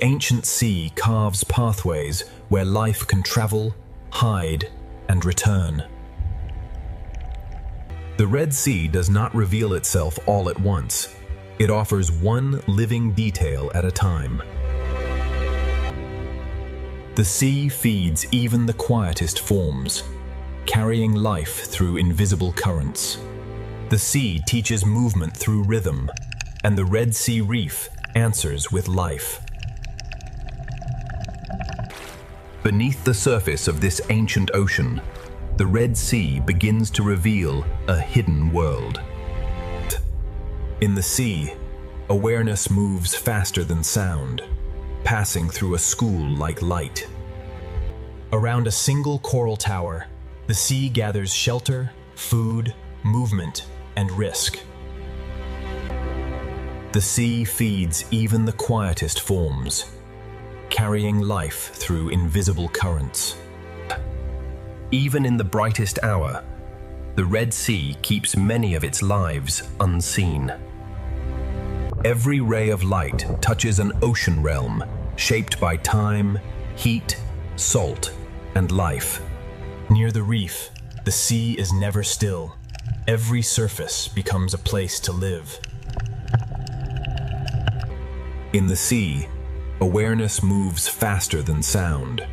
the ancient sea carves pathways where life can travel, hide, and return. The Red Sea does not reveal itself all at once. It offers one living detail at a time. The sea feeds even the quietest forms, carrying life through invisible currents. The sea teaches movement through rhythm, and the Red Sea Reef answers with life. Beneath the surface of this ancient ocean, the Red Sea begins to reveal a hidden world. In the sea, awareness moves faster than sound, passing through a school like light. Around a single coral tower, the sea gathers shelter, food, movement, and risk. The sea feeds even the quietest forms, carrying life through invisible currents. Even in the brightest hour, the Red Sea keeps many of its lives unseen. Every ray of light touches an ocean realm shaped by time, heat, salt, and life. Near the reef, the sea is never still. Every surface becomes a place to live. In the sea, awareness moves faster than sound,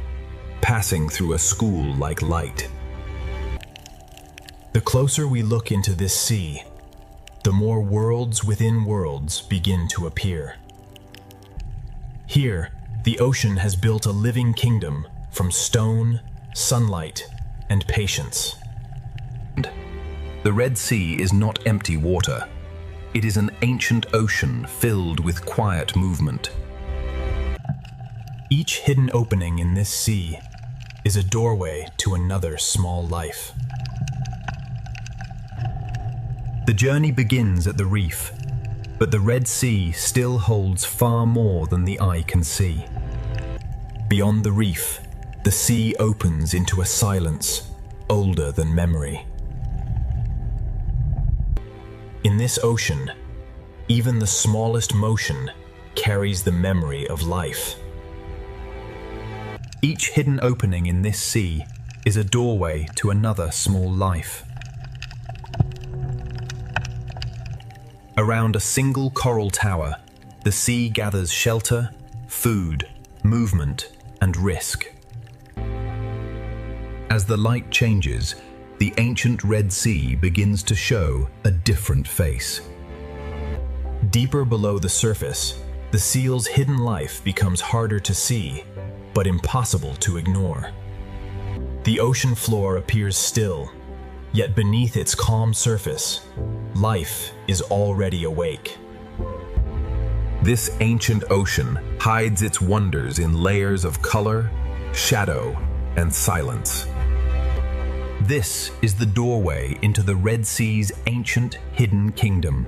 passing through a school like light. The closer we look into this sea, the more worlds within worlds begin to appear. Here, the ocean has built a living kingdom from stone, sunlight, and patience. The Red Sea is not empty water. It is an ancient ocean filled with quiet movement. Each hidden opening in this sea is a doorway to another small life. The journey begins at the reef, but the Red Sea still holds far more than the eye can see. Beyond the reef, the sea opens into a silence older than memory. In this ocean, even the smallest motion carries the memory of life. Each hidden opening in this sea is a doorway to another small life. Around a single coral tower, the sea gathers shelter, food, movement, and risk. As the light changes, the ancient Red Sea begins to show a different face. Deeper below the surface, the seal's hidden life becomes harder to see, but impossible to ignore. The ocean floor appears still, yet beneath its calm surface, life is already awake. This ancient ocean hides its wonders in layers of color, shadow, and silence. This is the doorway into the Red Sea's ancient hidden kingdom.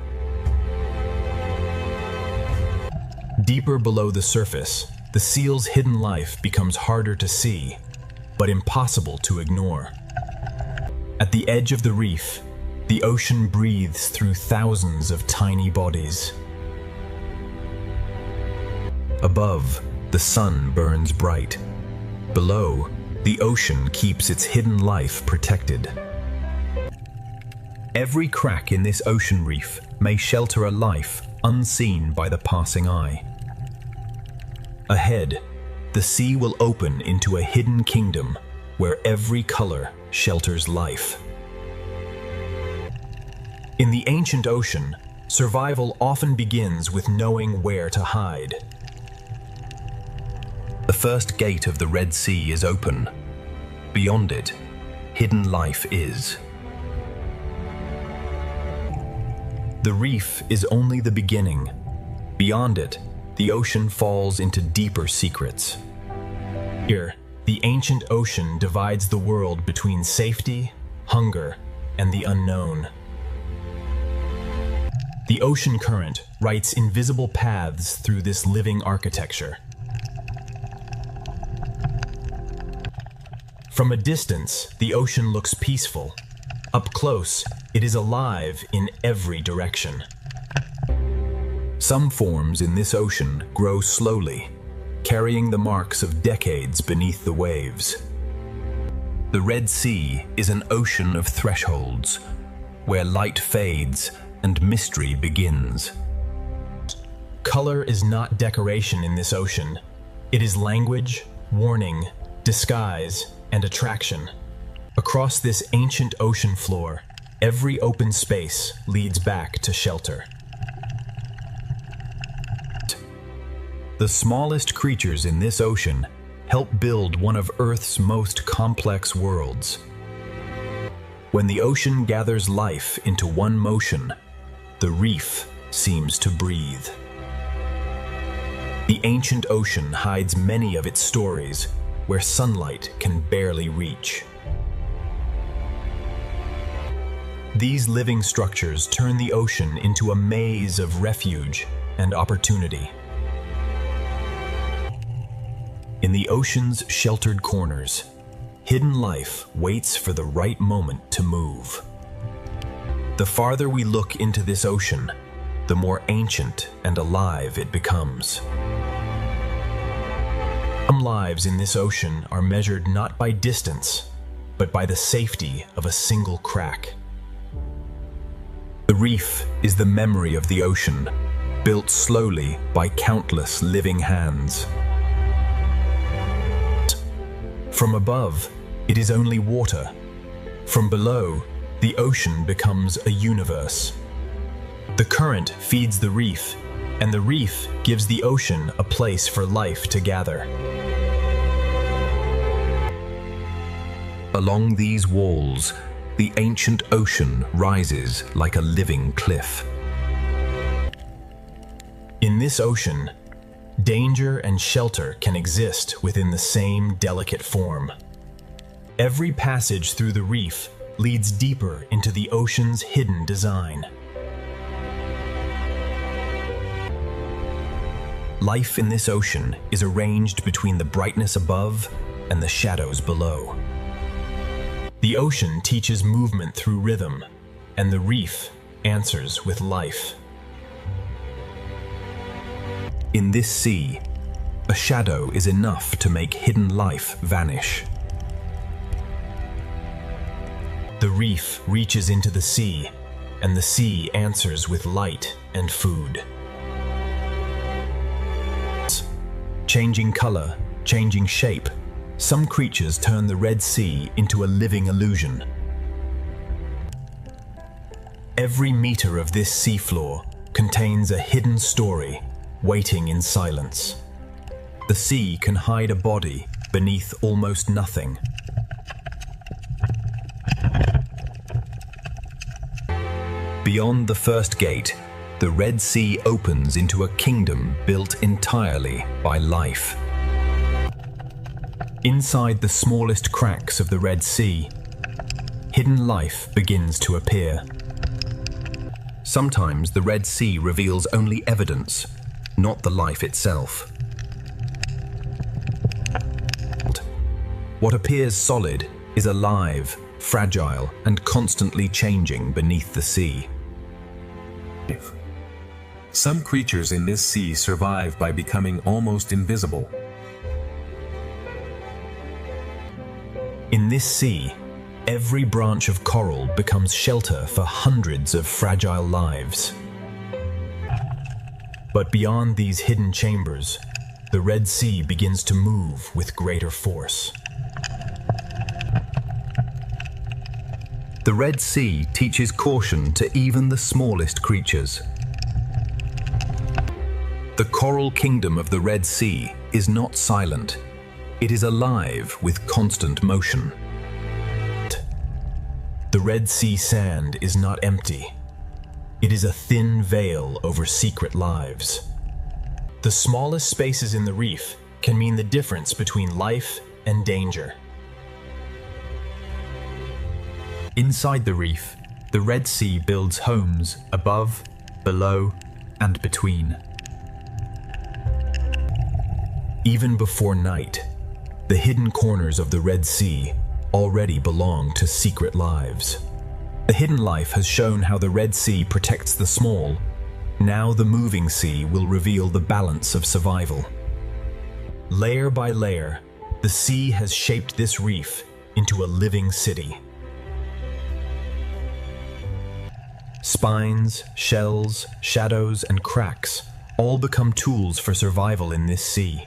Deeper below the surface, the seal's hidden life becomes harder to see, but impossible to ignore. At the edge of the reef, the ocean breathes through thousands of tiny bodies. Above, the sun burns bright. Below, the ocean keeps its hidden life protected. Every crack in this ocean reef may shelter a life unseen by the passing eye. Ahead, the sea will open into a hidden kingdom where every color shelters life. In the ancient ocean, survival often begins with knowing where to hide. The first gate of the Red Sea is open. Beyond it, hidden life is. The reef is only the beginning. Beyond it, the ocean falls into deeper secrets. Here, the ancient ocean divides the world between safety, hunger, and the unknown. The ocean current writes invisible paths through this living architecture. From a distance, the ocean looks peaceful. Up close, it is alive in every direction. Some forms in this ocean grow slowly, carrying the marks of decades beneath the waves. The Red Sea is an ocean of thresholds, where light fades and mystery begins. Color is not decoration in this ocean. It is language, warning, disguise, and attraction. Across this ancient ocean floor, every open space leads back to shelter. The smallest creatures in this ocean help build one of Earth's most complex worlds. When the ocean gathers life into one motion, the reef seems to breathe. The ancient ocean hides many of its stories where sunlight can barely reach. These living structures turn the ocean into a maze of refuge and opportunity. In the ocean's sheltered corners, hidden life waits for the right moment to move. The farther we look into this ocean, the more ancient and alive it becomes. Some lives in this ocean are measured not by distance, but by the safety of a single crack. The reef is the memory of the ocean, built slowly by countless living hands. From above, it is only water. From below, the ocean becomes a universe. The current feeds the reef, and the reef gives the ocean a place for life to gather. Along these walls, the ancient ocean rises like a living cliff. In this ocean, danger and shelter can exist within the same delicate form. Every passage through the reef leads deeper into the ocean's hidden design. Life in this ocean is arranged between the brightness above and the shadows below. The ocean teaches movement through rhythm, and the reef answers with life. In this sea, a shadow is enough to make hidden life vanish. The reef reaches into the sea, and the sea answers with light and food. Changing color, changing shape, some creatures turn the Red Sea into a living illusion. Every meter of this seafloor contains a hidden story waiting in silence. The sea can hide a body beneath almost nothing. Beyond the first gate, the Red Sea opens into a kingdom built entirely by life. Inside the smallest cracks of the Red Sea, hidden life begins to appear. Sometimes the Red Sea reveals only evidence, not the life itself. What appears solid is alive, fragile, and constantly changing beneath the sea. Some creatures in this sea survive by becoming almost invisible. In this sea, every branch of coral becomes shelter for hundreds of fragile lives. But beyond these hidden chambers, the Red Sea begins to move with greater force. The Red Sea teaches caution to even the smallest creatures. The coral kingdom of the Red Sea is not silent. It is alive with constant motion. The Red Sea sand is not empty. It is a thin veil over secret lives. The smallest spaces in the reef can mean the difference between life and danger. Inside the reef, the Red Sea builds homes above, below, and between. Even before night, the hidden corners of the Red Sea already belong to secret lives. The hidden life has shown how the Red Sea protects the small. Now the moving sea will reveal the balance of survival. Layer by layer, the sea has shaped this reef into a living city. Spines, shells, shadows, and cracks all become tools for survival in this sea.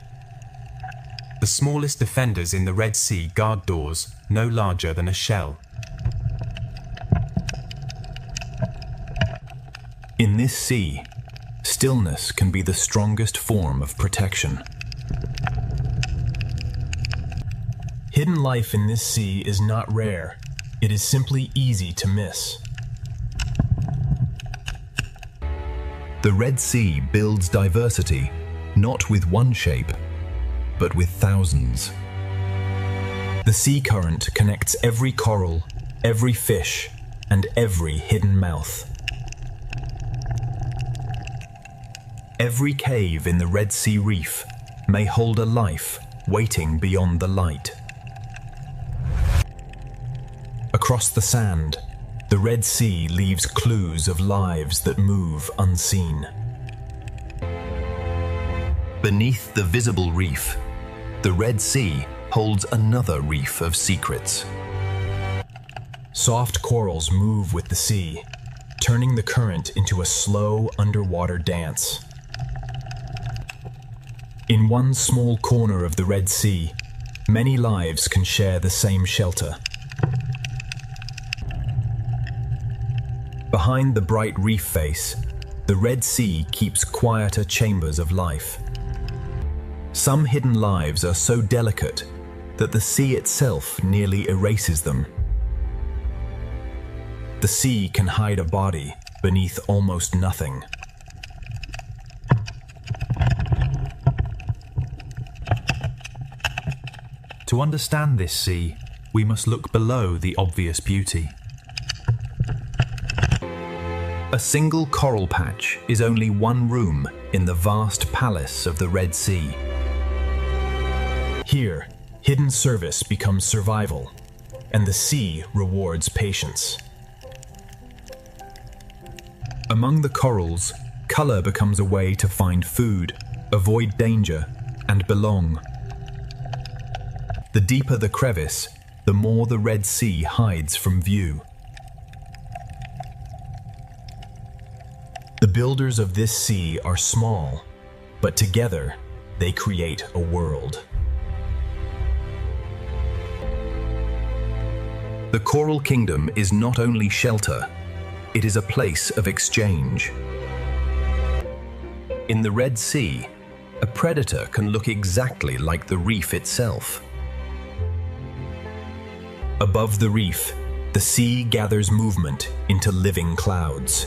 The smallest defenders in the Red Sea guard doors no larger than a shell. In this sea, stillness can be the strongest form of protection. Hidden life in this sea is not rare, it is simply easy to miss. The Red Sea builds diversity, not with one shape, but with thousands. The sea current connects every coral, every fish, and every hidden mouth. Every cave in the Red Sea reef may hold a life waiting beyond the light. Across the sand, the Red Sea leaves clues of lives that move unseen. Beneath the visible reef, the Red Sea holds another reef of secrets. Soft corals move with the sea, turning the current into a slow underwater dance. In one small corner of the Red Sea, many lives can share the same shelter. Behind the bright reef face, the Red Sea keeps quieter chambers of life. Some hidden lives are so delicate that the sea itself nearly erases them. The sea can hide a body beneath almost nothing. To understand this sea, we must look below the obvious beauty. A single coral patch is only one room in the vast palace of the Red Sea. Here, hidden service becomes survival, and the sea rewards patience. Among the corals, color becomes a way to find food, avoid danger, and belong. The deeper the crevice, the more the Red Sea hides from view. The builders of this sea are small, but together they create a world. The Coral Kingdom is not only shelter, it is a place of exchange. In the Red Sea, a predator can look exactly like the reef itself. Above the reef, the sea gathers movement into living clouds.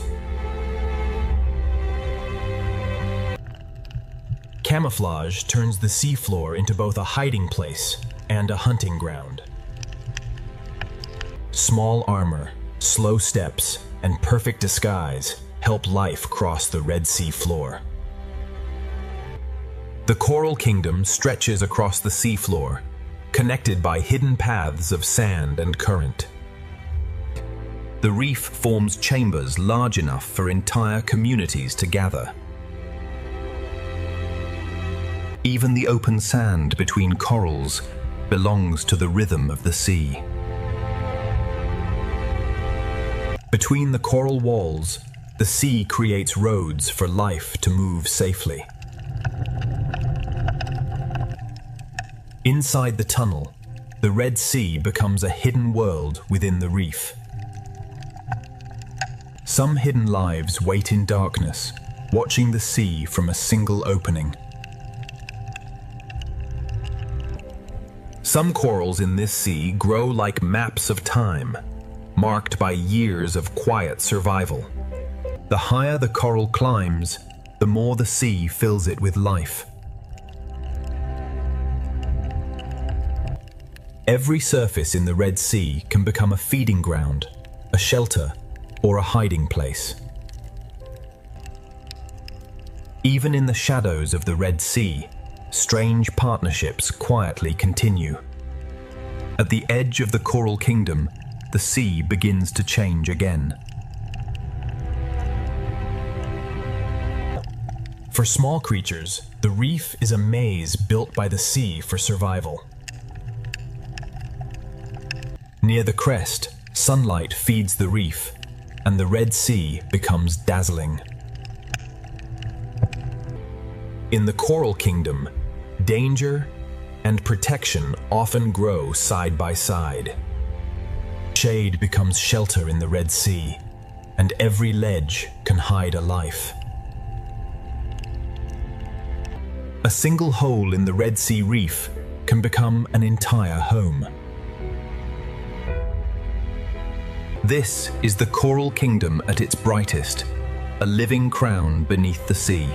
Camouflage turns the seafloor into both a hiding place and a hunting ground. Small armor, slow steps, and perfect disguise help life cross the Red Sea floor. The Coral Kingdom stretches across the seafloor, connected by hidden paths of sand and current. The reef forms chambers large enough for entire communities to gather. Even the open sand between corals belongs to the rhythm of the sea. Between the coral walls, the sea creates roads for life to move safely. Inside the tunnel, the Red Sea becomes a hidden world within the reef. Some hidden lives wait in darkness, watching the sea from a single opening. Some corals in this sea grow like maps of time, marked by years of quiet survival. The higher the coral climbs, the more the sea fills it with life. Every surface in the Red Sea can become a feeding ground, a shelter, or a hiding place. Even in the shadows of the Red Sea, strange partnerships quietly continue. At the edge of the Coral Kingdom, the sea begins to change again. For small creatures, the reef is a maze built by the sea for survival. Near the crest, sunlight feeds the reef, and the Red Sea becomes dazzling. In the Coral Kingdom, danger and protection often grow side by side. Shade becomes shelter in the Red Sea, and every ledge can hide a life. A single hole in the Red Sea reef can become an entire home. This is the Coral Kingdom at its brightest, a living crown beneath the sea.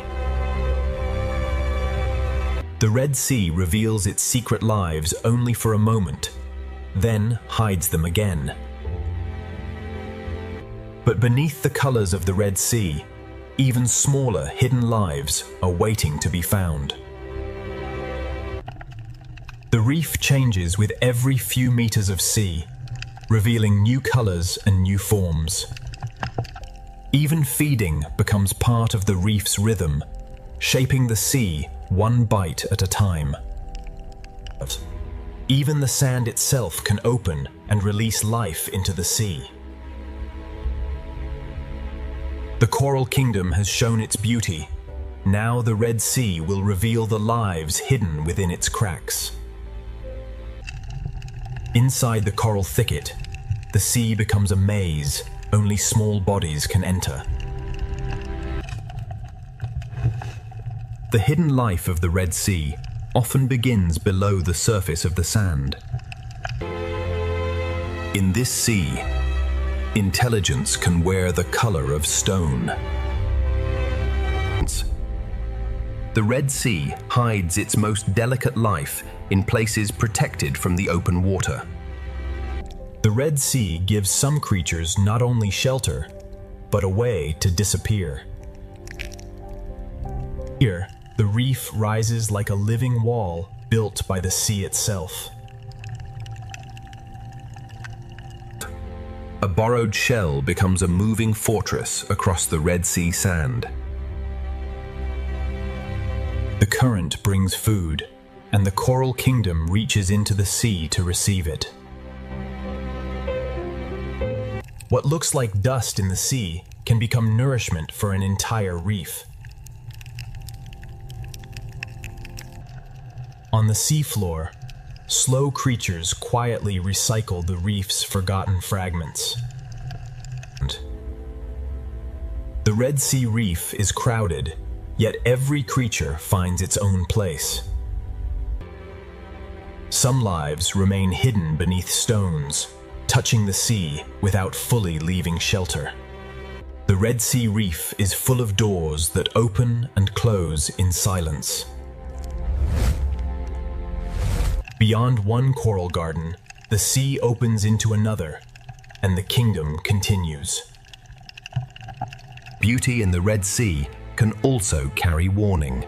The Red Sea reveals its secret lives only for a moment, then hides them again. But beneath the colors of the Red Sea, even smaller hidden lives are waiting to be found. The reef changes with every few meters of sea, revealing new colors and new forms. Even feeding becomes part of the reef's rhythm, shaping the sea one bite at a time. Even the sand itself can open and release life into the sea. The Coral Kingdom has shown its beauty. Now the Red Sea will reveal the lives hidden within its cracks. Inside the coral thicket, the sea becomes a maze only small bodies can enter. The hidden life of the Red Sea often begins below the surface of the sand. In this sea, intelligence can wear the color of stone. The Red Sea hides its most delicate life in places protected from the open water. The Red Sea gives some creatures not only shelter, but a way to disappear. Here, the reef rises like a living wall built by the sea itself. A borrowed shell becomes a moving fortress across the Red Sea sand. The current brings food, and the Coral Kingdom reaches into the sea to receive it. What looks like dust in the sea can become nourishment for an entire reef. On the seafloor, slow creatures quietly recycle the reef's forgotten fragments. The Red Sea reef is crowded, yet every creature finds its own place. Some lives remain hidden beneath stones, touching the sea without fully leaving shelter. The Red Sea reef is full of doors that open and close in silence. Beyond one coral garden, the sea opens into another, and the kingdom continues. Beauty in the Red Sea can also carry warning.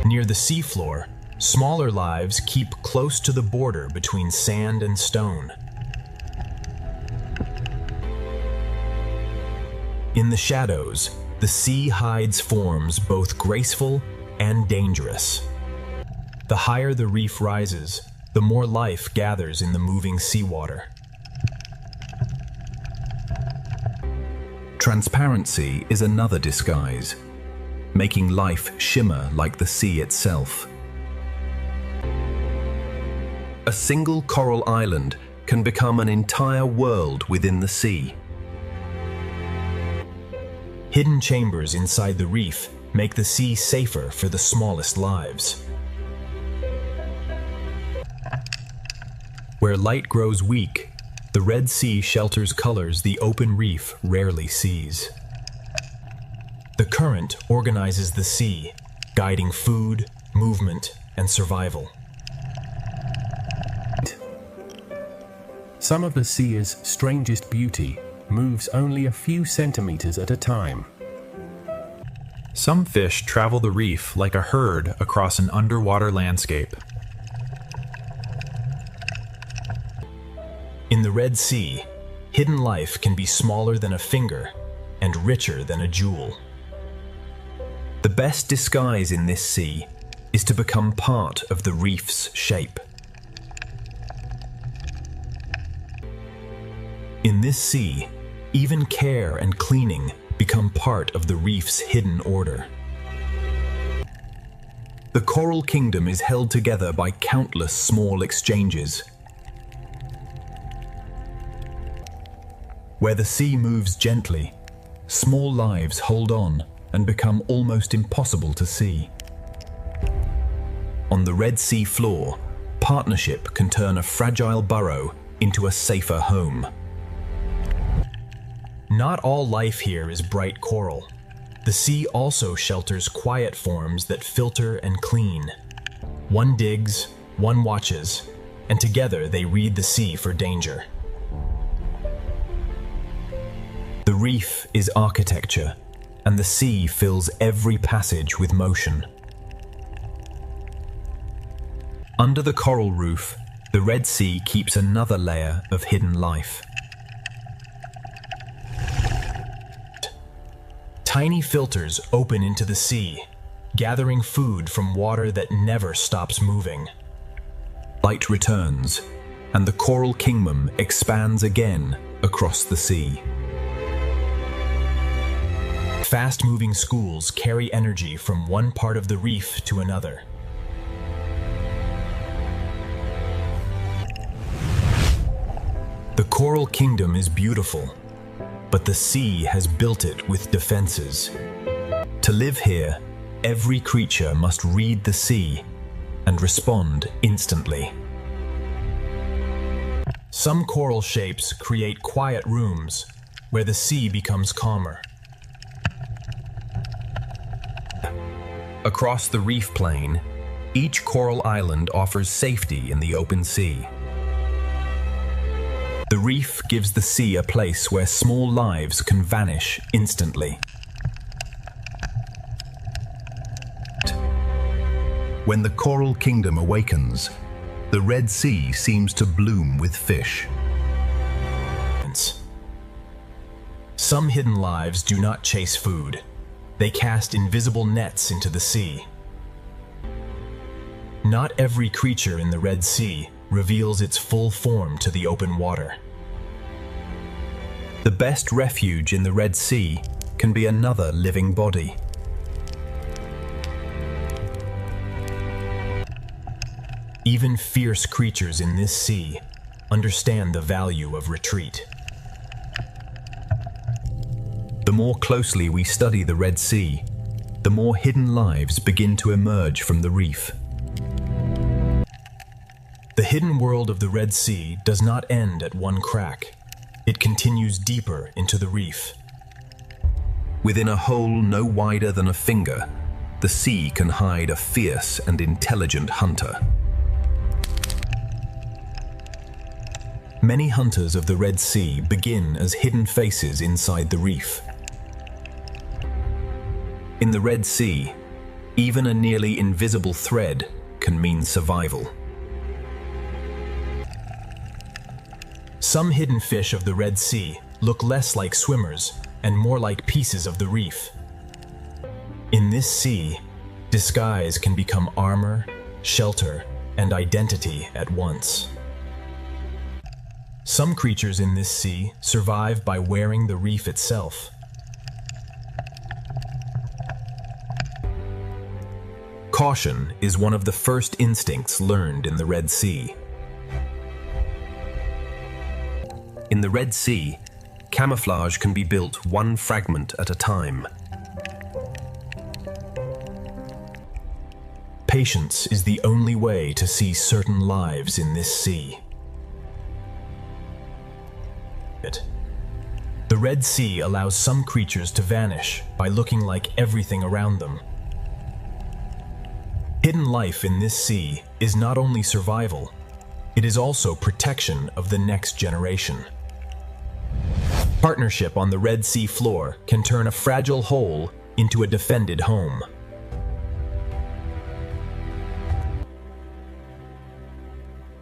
Near the seafloor, smaller lives keep close to the border between sand and stone. In the shadows, the sea hides forms both graceful and dangerous. The higher the reef rises, the more life gathers in the moving seawater. Transparency is another disguise, making life shimmer like the sea itself. A single coral island can become an entire world within the sea. Hidden chambers inside the reef make the sea safer for the smallest lives. Where light grows weak, the Red Sea shelters colors the open reef rarely sees. The current organizes the sea, guiding food, movement, and survival. Some of the sea's strangest beauty moves only a few centimeters at a time. Some fish travel the reef like a herd across an underwater landscape. In the Red Sea, hidden life can be smaller than a finger, and richer than a jewel. The best disguise in this sea is to become part of the reef's shape. In this sea, even care and cleaning become part of the reef's hidden order. The coral kingdom is held together by countless small exchanges. Where the sea moves gently, small lives hold on and become almost impossible to see. On the Red Sea floor, partnership can turn a fragile burrow into a safer home. Not all life here is bright coral. The sea also shelters quiet forms that filter and clean. One digs, one watches, and together they read the sea for danger. The reef is architecture, and the sea fills every passage with motion. Under the coral roof, the Red Sea keeps another layer of hidden life. Tiny filters open into the sea, gathering food from water that never stops moving. Light returns, and the coral kingdom expands again across the sea. Fast-moving schools carry energy from one part of the reef to another. The coral kingdom is beautiful, but the sea has built it with defenses. To live here, every creature must read the sea and respond instantly. Some coral shapes create quiet rooms where the sea becomes calmer. Across the reef plain, each coral island offers safety in the open sea. The reef gives the sea a place where small lives can vanish instantly. When the coral kingdom awakens, the Red Sea seems to bloom with fish. Some hidden lives do not chase food. They cast invisible nets into the sea. Not every creature in the Red Sea reveals its full form to the open water. The best refuge in the Red Sea can be another living body. Even fierce creatures in this sea understand the value of retreat. The more closely we study the Red Sea, the more hidden lives begin to emerge from the reef. The hidden world of the Red Sea does not end at one crack. It continues deeper into the reef. Within a hole no wider than a finger, the sea can hide a fierce and intelligent hunter. Many hunters of the Red Sea begin as hidden faces inside the reef. In the Red Sea, even a nearly invisible thread can mean survival. Some hidden fish of the Red Sea look less like swimmers and more like pieces of the reef. In this sea, disguise can become armor, shelter, and identity at once. Some creatures in this sea survive by wearing the reef itself. Caution is one of the first instincts learned in the Red Sea. In the Red Sea, camouflage can be built one fragment at a time. Patience is the only way to see certain lives in this sea. The Red Sea allows some creatures to vanish by looking like everything around them. Hidden life in this sea is not only survival, it is also protection of the next generation. Partnership on the Red Sea floor can turn a fragile hole into a defended home.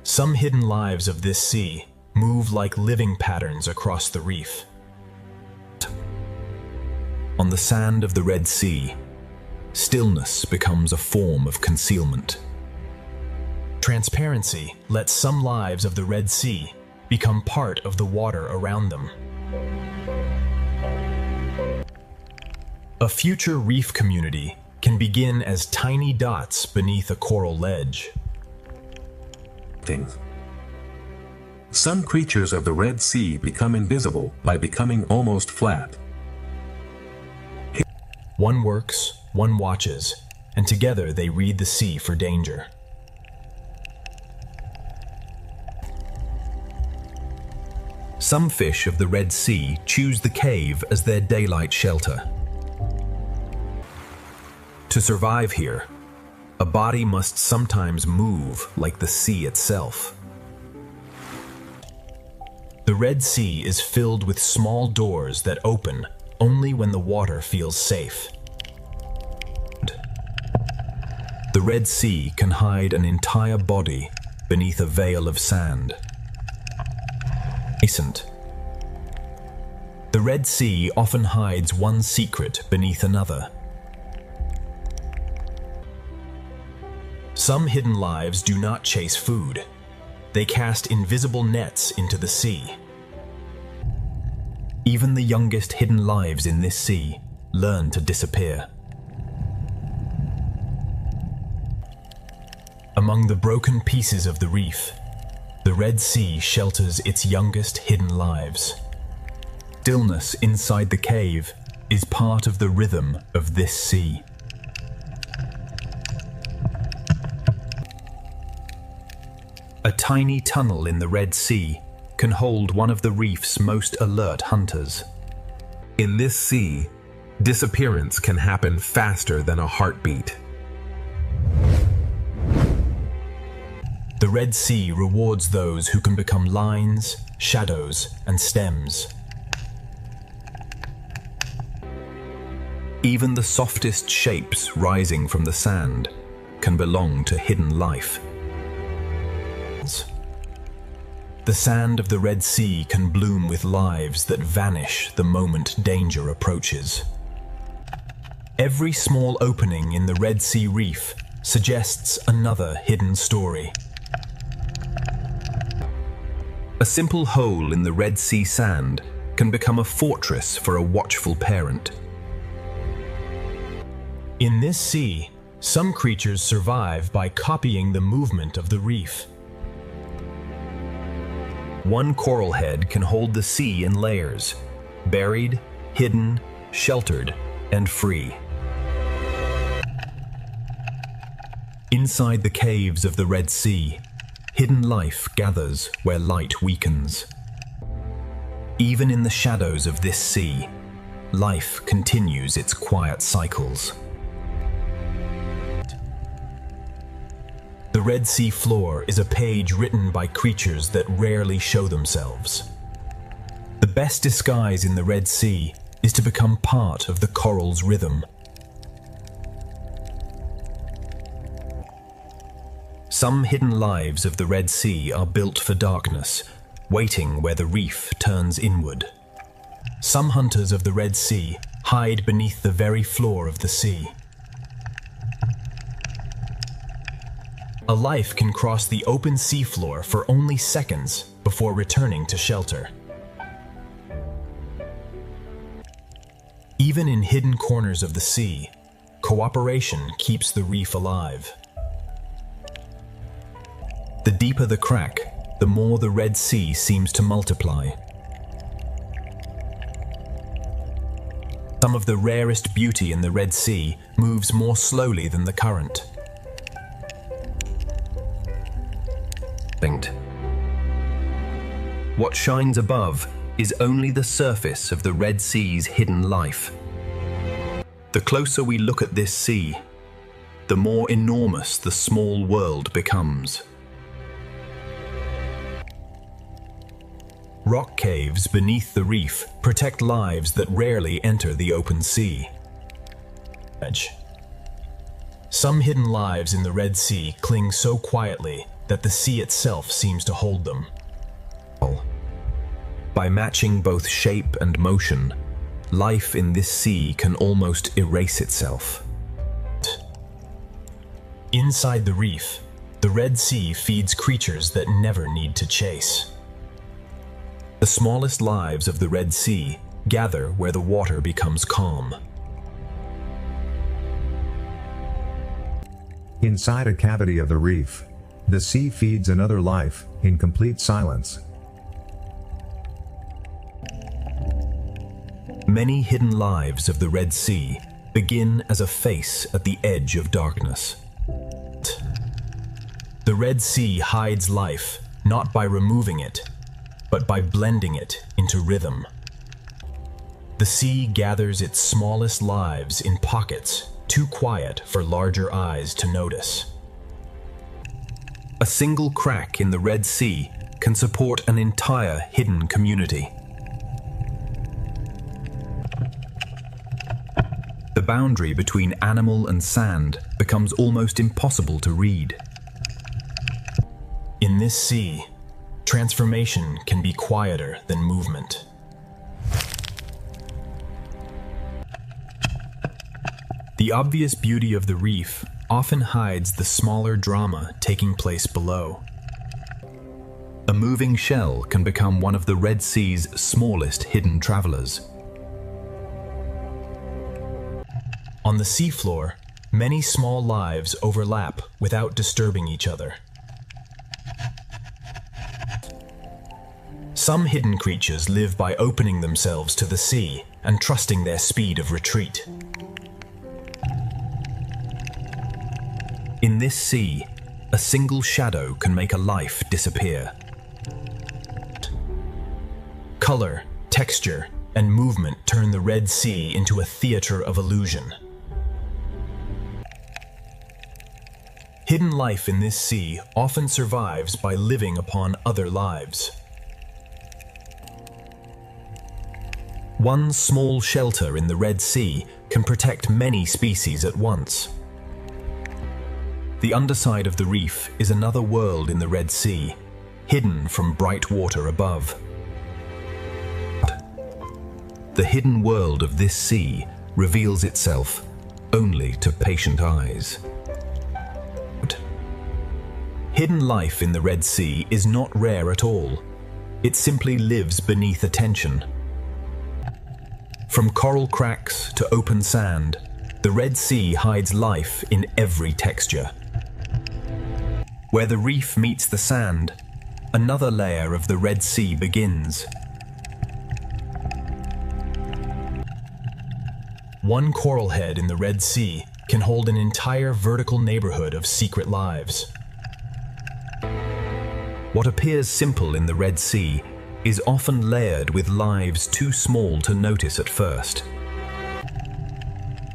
Some hidden lives of this sea move like living patterns across the reef. On the sand of the Red Sea, stillness becomes a form of concealment. Transparency lets some lives of the Red Sea become part of the water around them. A future reef community can begin as tiny dots beneath a coral ledge. Some creatures of the Red Sea become invisible by becoming almost flat. One works, one watches, and together they read the sea for danger. Some fish of the Red Sea choose the cave as their daylight shelter. To survive here, a body must sometimes move like the sea itself. The Red Sea is filled with small doors that open only when the water feels safe. The Red Sea can hide an entire body beneath a veil of sand. The Red Sea often hides one secret beneath another. Some hidden lives do not chase food. They cast invisible nets into the sea. Even the youngest hidden lives in this sea learn to disappear. Among the broken pieces of the reef, the Red Sea shelters its youngest hidden lives. Stillness inside the cave is part of the rhythm of this sea. A tiny tunnel in the Red Sea can hold one of the reef's most alert hunters. In this sea, disappearance can happen faster than a heartbeat. The Red Sea rewards those who can become lines, shadows, and stems. Even the softest shapes rising from the sand can belong to hidden life. The sand of the Red Sea can bloom with lives that vanish the moment danger approaches. Every small opening in the Red Sea reef suggests another hidden story. A simple hole in the Red Sea sand can become a fortress for a watchful parent. In this sea, some creatures survive by copying the movement of the reef. One coral head can hold the sea in layers, buried, hidden, sheltered, and free. Inside the caves of the Red Sea, hidden life gathers where light weakens. Even in the shadows of this sea, life continues its quiet cycles. The Red Sea floor is a page written by creatures that rarely show themselves. The best disguise in the Red Sea is to become part of the coral's rhythm. Some hidden lives of the Red Sea are built for darkness, waiting where the reef turns inward. Some hunters of the Red Sea hide beneath the very floor of the sea. A life can cross the open seafloor for only seconds before returning to shelter. Even in hidden corners of the sea, cooperation keeps the reef alive. The deeper the crack, the more the Red Sea seems to multiply. Some of the rarest beauty in the Red Sea moves more slowly than the current. What shines above is only the surface of the Red Sea's hidden life. The closer we look at this sea, the more enormous the small world becomes. Rock caves beneath the reef protect lives that rarely enter the open sea. Some hidden lives in the Red Sea cling so quietly that the sea itself seems to hold them. By matching both shape and motion, life in this sea can almost erase itself. Inside the reef, the Red Sea feeds creatures that never need to chase. The smallest lives of the Red Sea gather where the water becomes calm. Inside a cavity of the reef, the sea feeds another life, in complete silence. Many hidden lives of the Red Sea begin as a face at the edge of darkness. The Red Sea hides life not by removing it, but by blending it into rhythm. The sea gathers its smallest lives in pockets too quiet for larger eyes to notice. A single crack in the Red Sea can support an entire hidden community. The boundary between animal and sand becomes almost impossible to read. In this sea, transformation can be quieter than movement. The obvious beauty of the reef often hides the smaller drama taking place below. A moving shell can become one of the Red Sea's smallest hidden travelers. On the seafloor, many small lives overlap without disturbing each other. Some hidden creatures live by opening themselves to the sea and trusting their speed of retreat. In this sea, a single shadow can make a life disappear. Color, texture, and movement turn the Red Sea into a theater of illusion. Hidden life in this sea often survives by living upon other lives. One small shelter in the Red Sea can protect many species at once. The underside of the reef is another world in the Red Sea, hidden from bright water above. The hidden world of this sea reveals itself only to patient eyes. Hidden life in the Red Sea is not rare at all. It simply lives beneath attention. From coral cracks to open sand, the Red Sea hides life in every texture. Where the reef meets the sand, another layer of the Red Sea begins. One coral head in the Red Sea can hold an entire vertical neighborhood of secret lives. What appears simple in the Red Sea is often layered with lives too small to notice at first.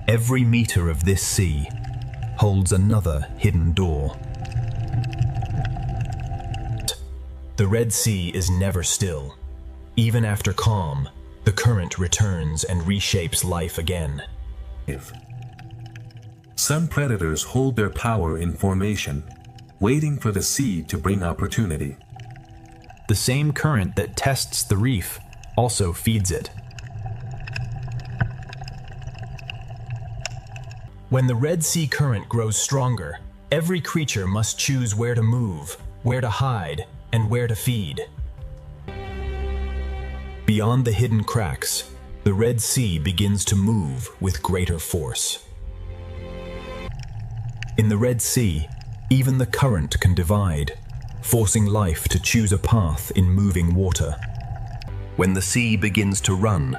Every meter of this sea holds another hidden door. The Red Sea is never still. Even after calm, the current returns and reshapes life again. Some predators hold their power in formation, waiting for the sea to bring opportunity. The same current that tests the reef also feeds it. When the Red Sea current grows stronger, every creature must choose where to move, where to hide, and where to feed. Beyond the hidden cracks, the Red Sea begins to move with greater force. In the Red Sea, even the current can divide, forcing life to choose a path in moving water. When the sea begins to run,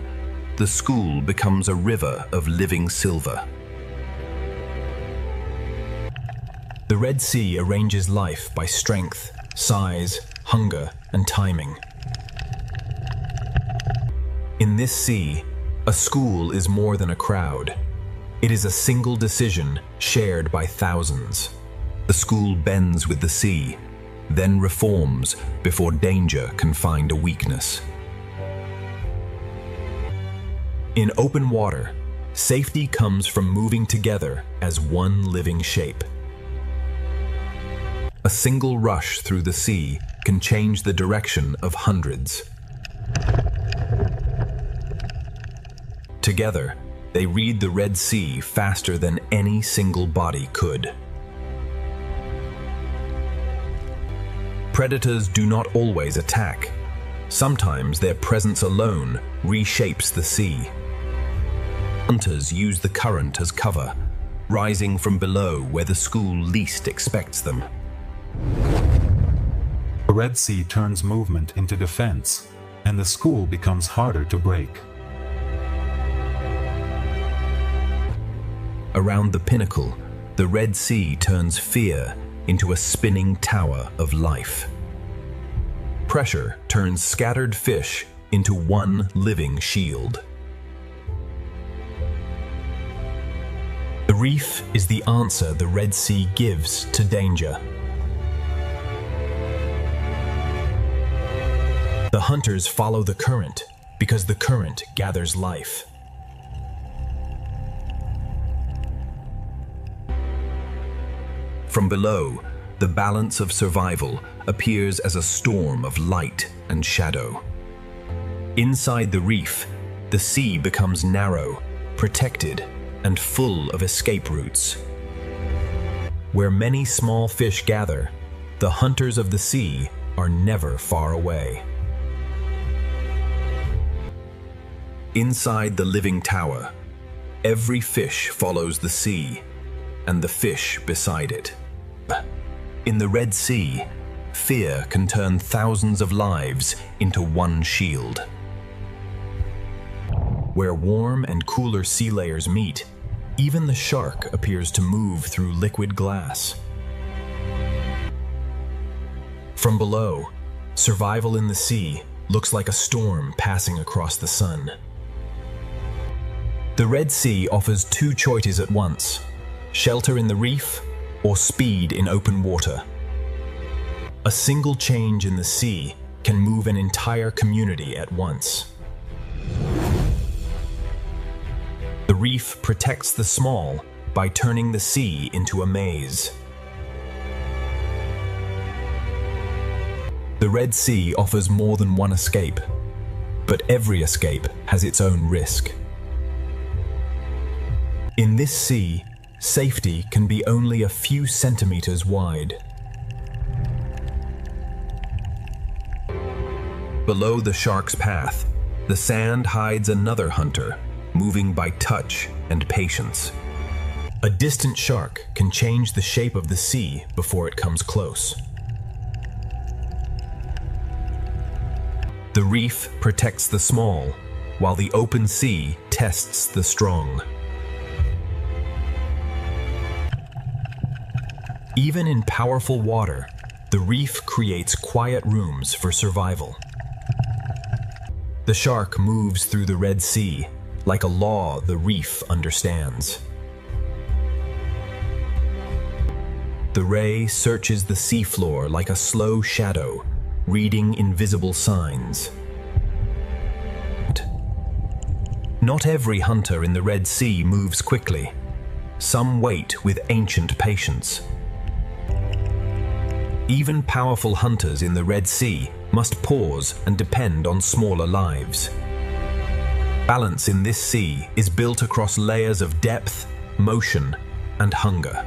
the school becomes a river of living silver. The Red Sea arranges life by strength, size, hunger, and timing. In this sea, a school is more than a crowd. It is a single decision shared by thousands. The school bends with the sea, then reforms before danger can find a weakness. In open water, safety comes from moving together as one living shape. A single rush through the sea can change the direction of hundreds. Together, they read the Red Sea faster than any single body could. Predators do not always attack. Sometimes their presence alone reshapes the sea. Hunters use the current as cover, rising from below where the school least expects them. The Red Sea turns movement into defense, and the school becomes harder to break. Around the pinnacle, the Red Sea turns fear into a spinning tower of life. Pressure turns scattered fish into one living shield. The reef is the answer the Red Sea gives to danger. The hunters follow the current because the current gathers life. From below, the balance of survival appears as a storm of light and shadow. Inside the reef, the sea becomes narrow, protected, and full of escape routes. Where many small fish gather, the hunters of the sea are never far away. Inside the living tower, every fish follows the sea, and the fish beside it. In the Red Sea, fear can turn thousands of lives into one shield. Where warm and cooler sea layers meet, even the shark appears to move through liquid glass. From below, survival in the sea looks like a storm passing across the sun. The Red Sea offers two choices at once: shelter in the reef or speed in open water. A single change in the sea can move an entire community at once. The reef protects the small by turning the sea into a maze. The Red Sea offers more than one escape, but every escape has its own risk. In this sea, safety can be only a few centimeters wide. Below the shark's path, the sand hides another hunter, moving by touch and patience. A distant shark can change the shape of the sea before it comes close. The reef protects the small, while the open sea tests the strong. Even in powerful water, the reef creates quiet rooms for survival. The shark moves through the Red Sea like a law the reef understands. The ray searches the seafloor like a slow shadow, reading invisible signs. Not every hunter in the Red Sea moves quickly. Some wait with ancient patience. Even powerful hunters in the Red Sea must pause and depend on smaller lives. Balance in this sea is built across layers of depth, motion, and hunger.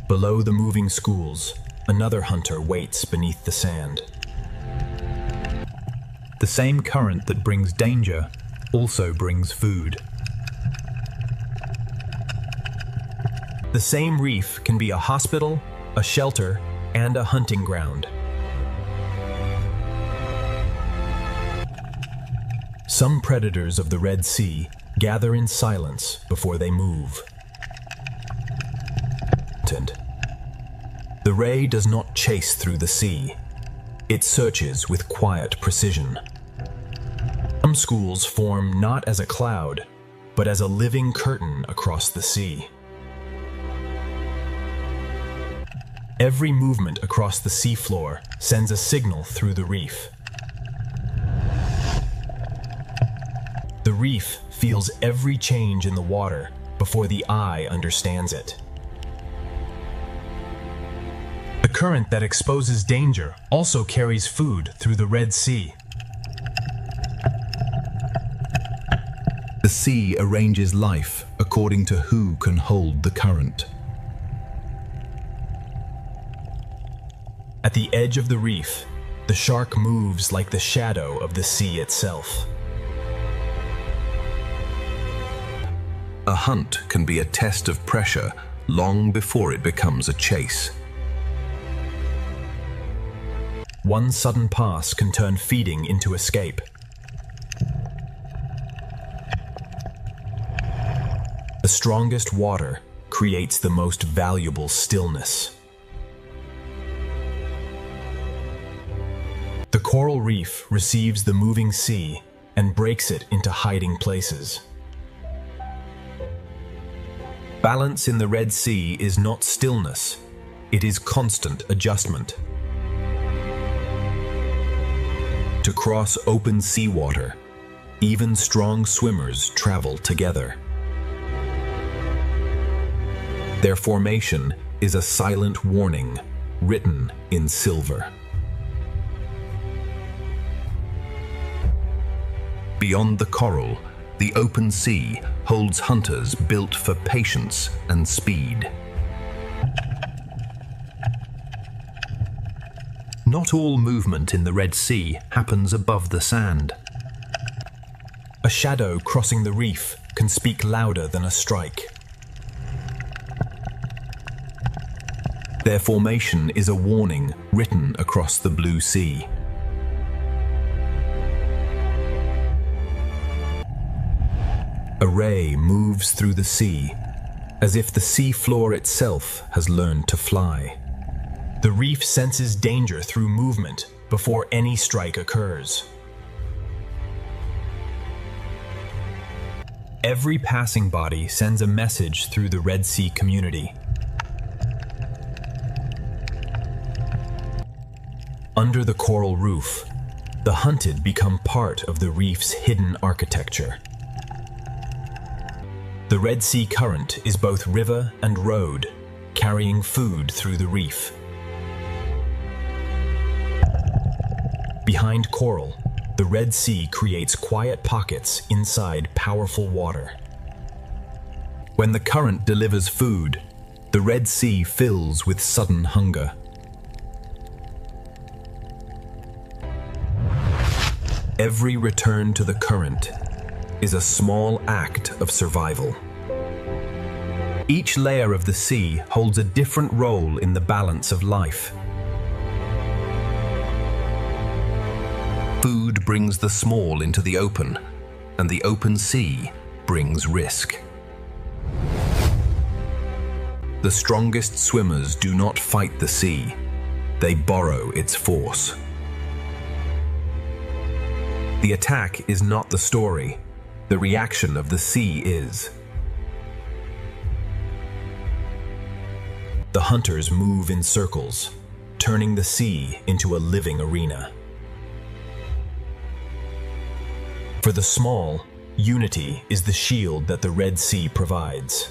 Below the moving schools, another hunter waits beneath the sand. The same current that brings danger also brings food. The same reef can be a hospital, a shelter, and a hunting ground. Some predators of the Red Sea gather in silence before they move. The ray does not chase through the sea. It searches with quiet precision. Some schools form not as a cloud, but as a living curtain across the sea. Every movement across the seafloor sends a signal through the reef. The reef feels every change in the water before the eye understands it. The current that exposes danger also carries food through the Red Sea. The sea arranges life according to who can hold the current. At the edge of the reef, the shark moves like the shadow of the sea itself. A hunt can be a test of pressure long before it becomes a chase. One sudden pass can turn feeding into escape. The strongest water creates the most valuable stillness. The coral reef receives the moving sea and breaks it into hiding places. Balance in the Red Sea is not stillness, it is constant adjustment. To cross open seawater, even strong swimmers travel together. Their formation is a silent warning written in silver. Beyond the coral, the open sea holds hunters built for patience and speed. Not all movement in the Red Sea happens above the sand. A shadow crossing the reef can speak louder than a strike. Their formation is a warning written across the blue sea. A ray moves through the sea, as if the sea floor itself has learned to fly. The reef senses danger through movement before any strike occurs. Every passing body sends a message through the Red Sea community. Under the coral roof, the hunted become part of the reef's hidden architecture. The Red Sea current is both river and road, carrying food through the reef. Behind coral, the Red Sea creates quiet pockets inside powerful water. When the current delivers food, the Red Sea fills with sudden hunger. Every return to the current is a small act of survival. Each layer of the sea holds a different role in the balance of life. Food brings the small into the open, and the open sea brings risk. The strongest swimmers do not fight the sea, they borrow its force. The attack is not the story, the reaction of the sea is. The hunters move in circles, turning the sea into a living arena. For the small, unity is the shield that the Red Sea provides.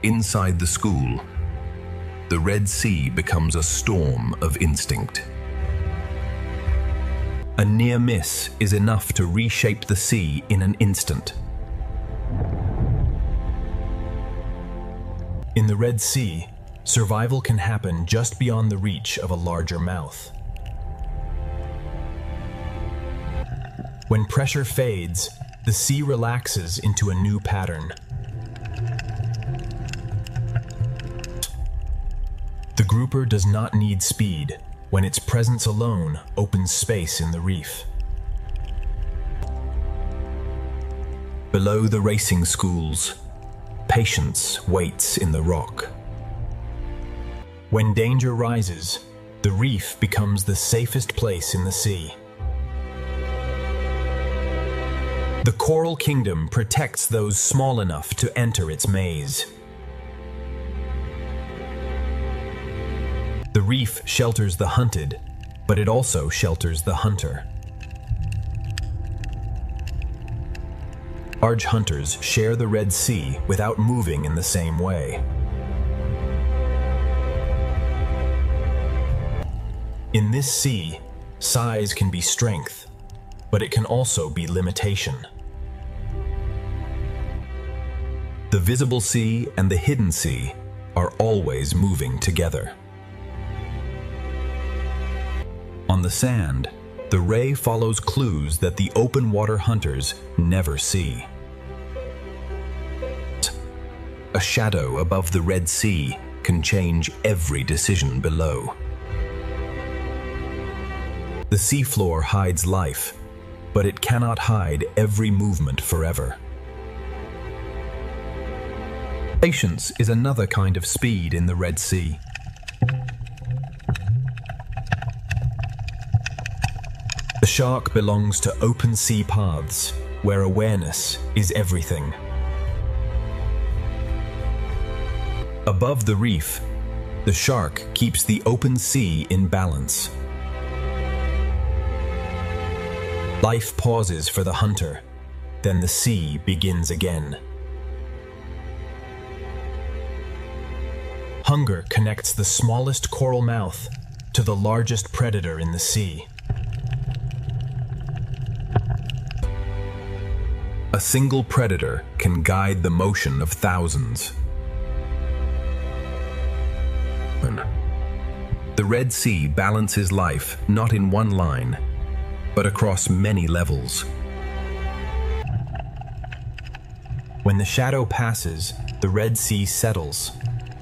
Inside the school, the Red Sea becomes a storm of instinct. A near miss is enough to reshape the sea in an instant. In the Red Sea, survival can happen just beyond the reach of a larger mouth. When pressure fades, the sea relaxes into a new pattern. The grouper does not need speed when its presence alone opens space in the reef. Below the racing schools, patience waits in the rock. When danger rises, the reef becomes the safest place in the sea. The Coral Kingdom protects those small enough to enter its maze. The reef shelters the hunted, but it also shelters the hunter. Large hunters share the Red Sea without moving in the same way. In this sea, size can be strength, but it can also be limitation. The visible sea and the hidden sea are always moving together. On the sand, the ray follows clues that the open water hunters never see. A shadow above the Red Sea can change every decision below. The seafloor hides life, but it cannot hide every movement forever. Patience is another kind of speed in the Red Sea. The shark belongs to open sea paths, where awareness is everything. Above the reef, the shark keeps the open sea in balance. Life pauses for the hunter, then the sea begins again. Hunger connects the smallest coral mouth to the largest predator in the sea. A single predator can guide the motion of thousands. The Red Sea balances life not in one line, but across many levels. When the shadow passes, the Red Sea settles,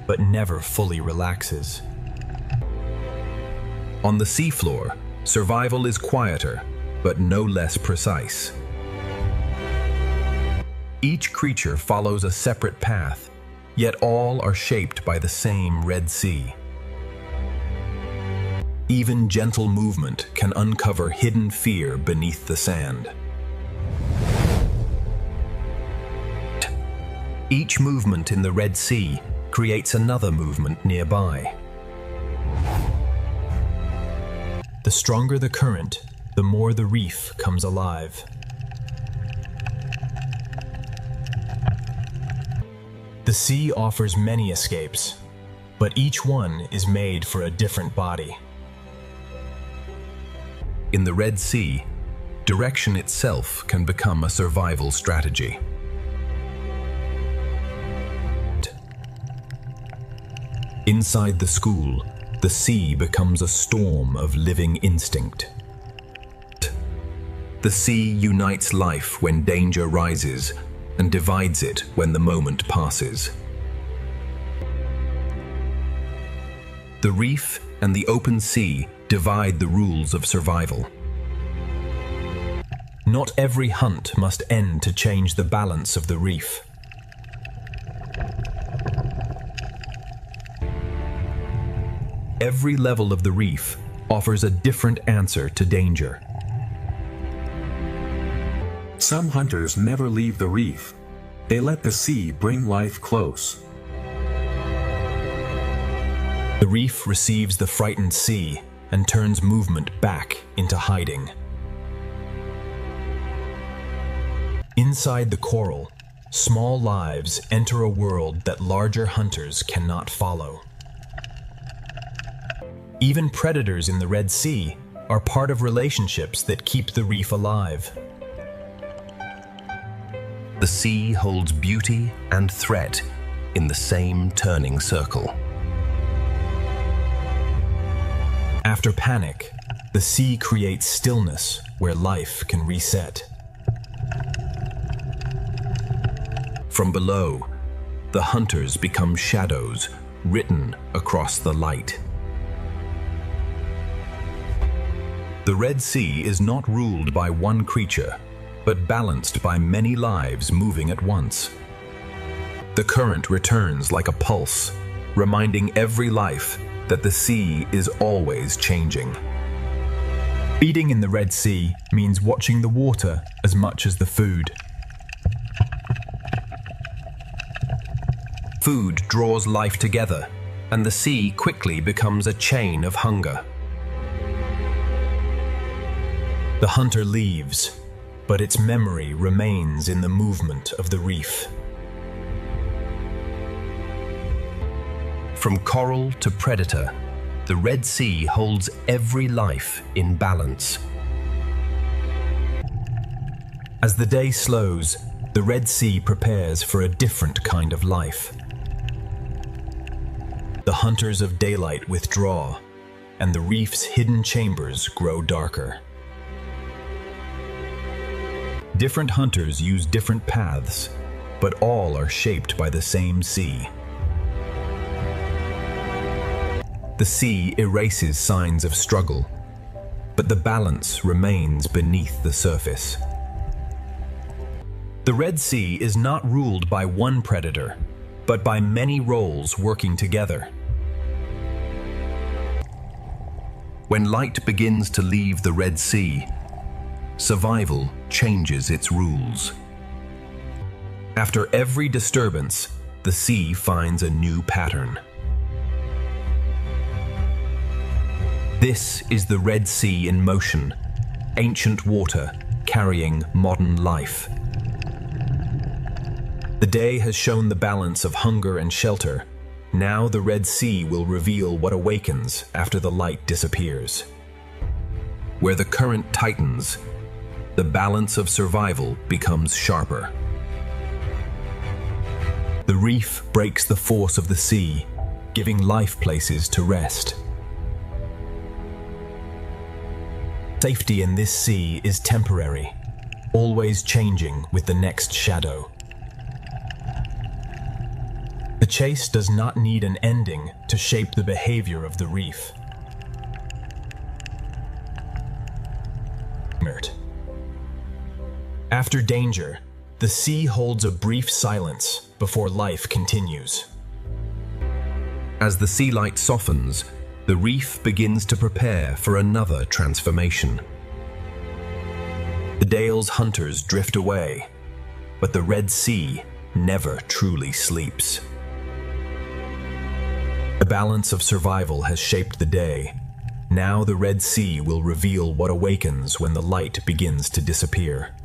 but never fully relaxes. On the seafloor, survival is quieter, but no less precise. Each creature follows a separate path, yet all are shaped by the same Red Sea. Even gentle movement can uncover hidden fear beneath the sand. Each movement in the Red Sea creates another movement nearby. The stronger the current, the more the reef comes alive. The sea offers many escapes, but each one is made for a different body. In the Red Sea, direction itself can become a survival strategy. Inside the school, the sea becomes a storm of living instinct. The sea unites life when danger rises and divides it when the moment passes. The reef and the open sea divide the rules of survival. Not every hunt must end to change the balance of the reef. Every level of the reef offers a different answer to danger. Some hunters never leave the reef. They let the sea bring life close. The reef receives the frightened sea and turns movement back into hiding. Inside the coral, small lives enter a world that larger hunters cannot follow. Even predators in the Red Sea are part of relationships that keep the reef alive. The sea holds beauty and threat in the same turning circle. After panic, the sea creates stillness where life can reset. From below, the hunters become shadows written across the light. The Red Sea is not ruled by one creature, but balanced by many lives moving at once. The current returns like a pulse, reminding every life that the sea is always changing. Feeding in the Red Sea means watching the water as much as the food. Food draws life together, and the sea quickly becomes a chain of hunger. The hunter leaves, but its memory remains in the movement of the reef. From coral to predator, the Red Sea holds every life in balance. As the day slows, the Red Sea prepares for a different kind of life. The hunters of daylight withdraw, and the reef's hidden chambers grow darker. Different hunters use different paths, but all are shaped by the same sea. The sea erases signs of struggle, but the balance remains beneath the surface. The Red Sea is not ruled by one predator, but by many roles working together. When light begins to leave the Red Sea, survival changes its rules. After every disturbance, the sea finds a new pattern. This is the Red Sea in motion, ancient water carrying modern life. The day has shown the balance of hunger and shelter. Now the Red Sea will reveal what awakens after the light disappears. Where the current tightens, the balance of survival becomes sharper. The reef breaks the force of the sea, giving life places to rest. Safety in this sea is temporary, always changing with the next shadow. The chase does not need an ending to shape the behavior of the reef. After danger, the sea holds a brief silence before life continues. As the sea light softens, the reef begins to prepare for another transformation. The Dale's hunters drift away, but the Red Sea never truly sleeps. The balance of survival has shaped the day. Now the Red Sea will reveal what awakens when the light begins to disappear.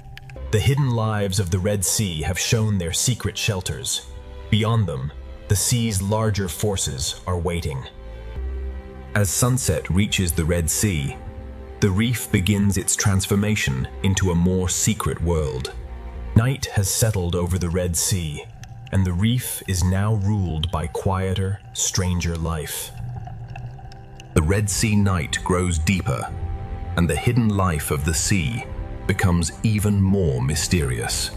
The hidden lives of the Red Sea have shown their secret shelters. Beyond them, the sea's larger forces are waiting. As sunset reaches the Red Sea, the reef begins its transformation into a more secret world. Night has settled over the Red Sea, and the reef is now ruled by quieter, stranger life. The Red Sea night grows deeper, and the hidden life of the sea becomes even more mysterious.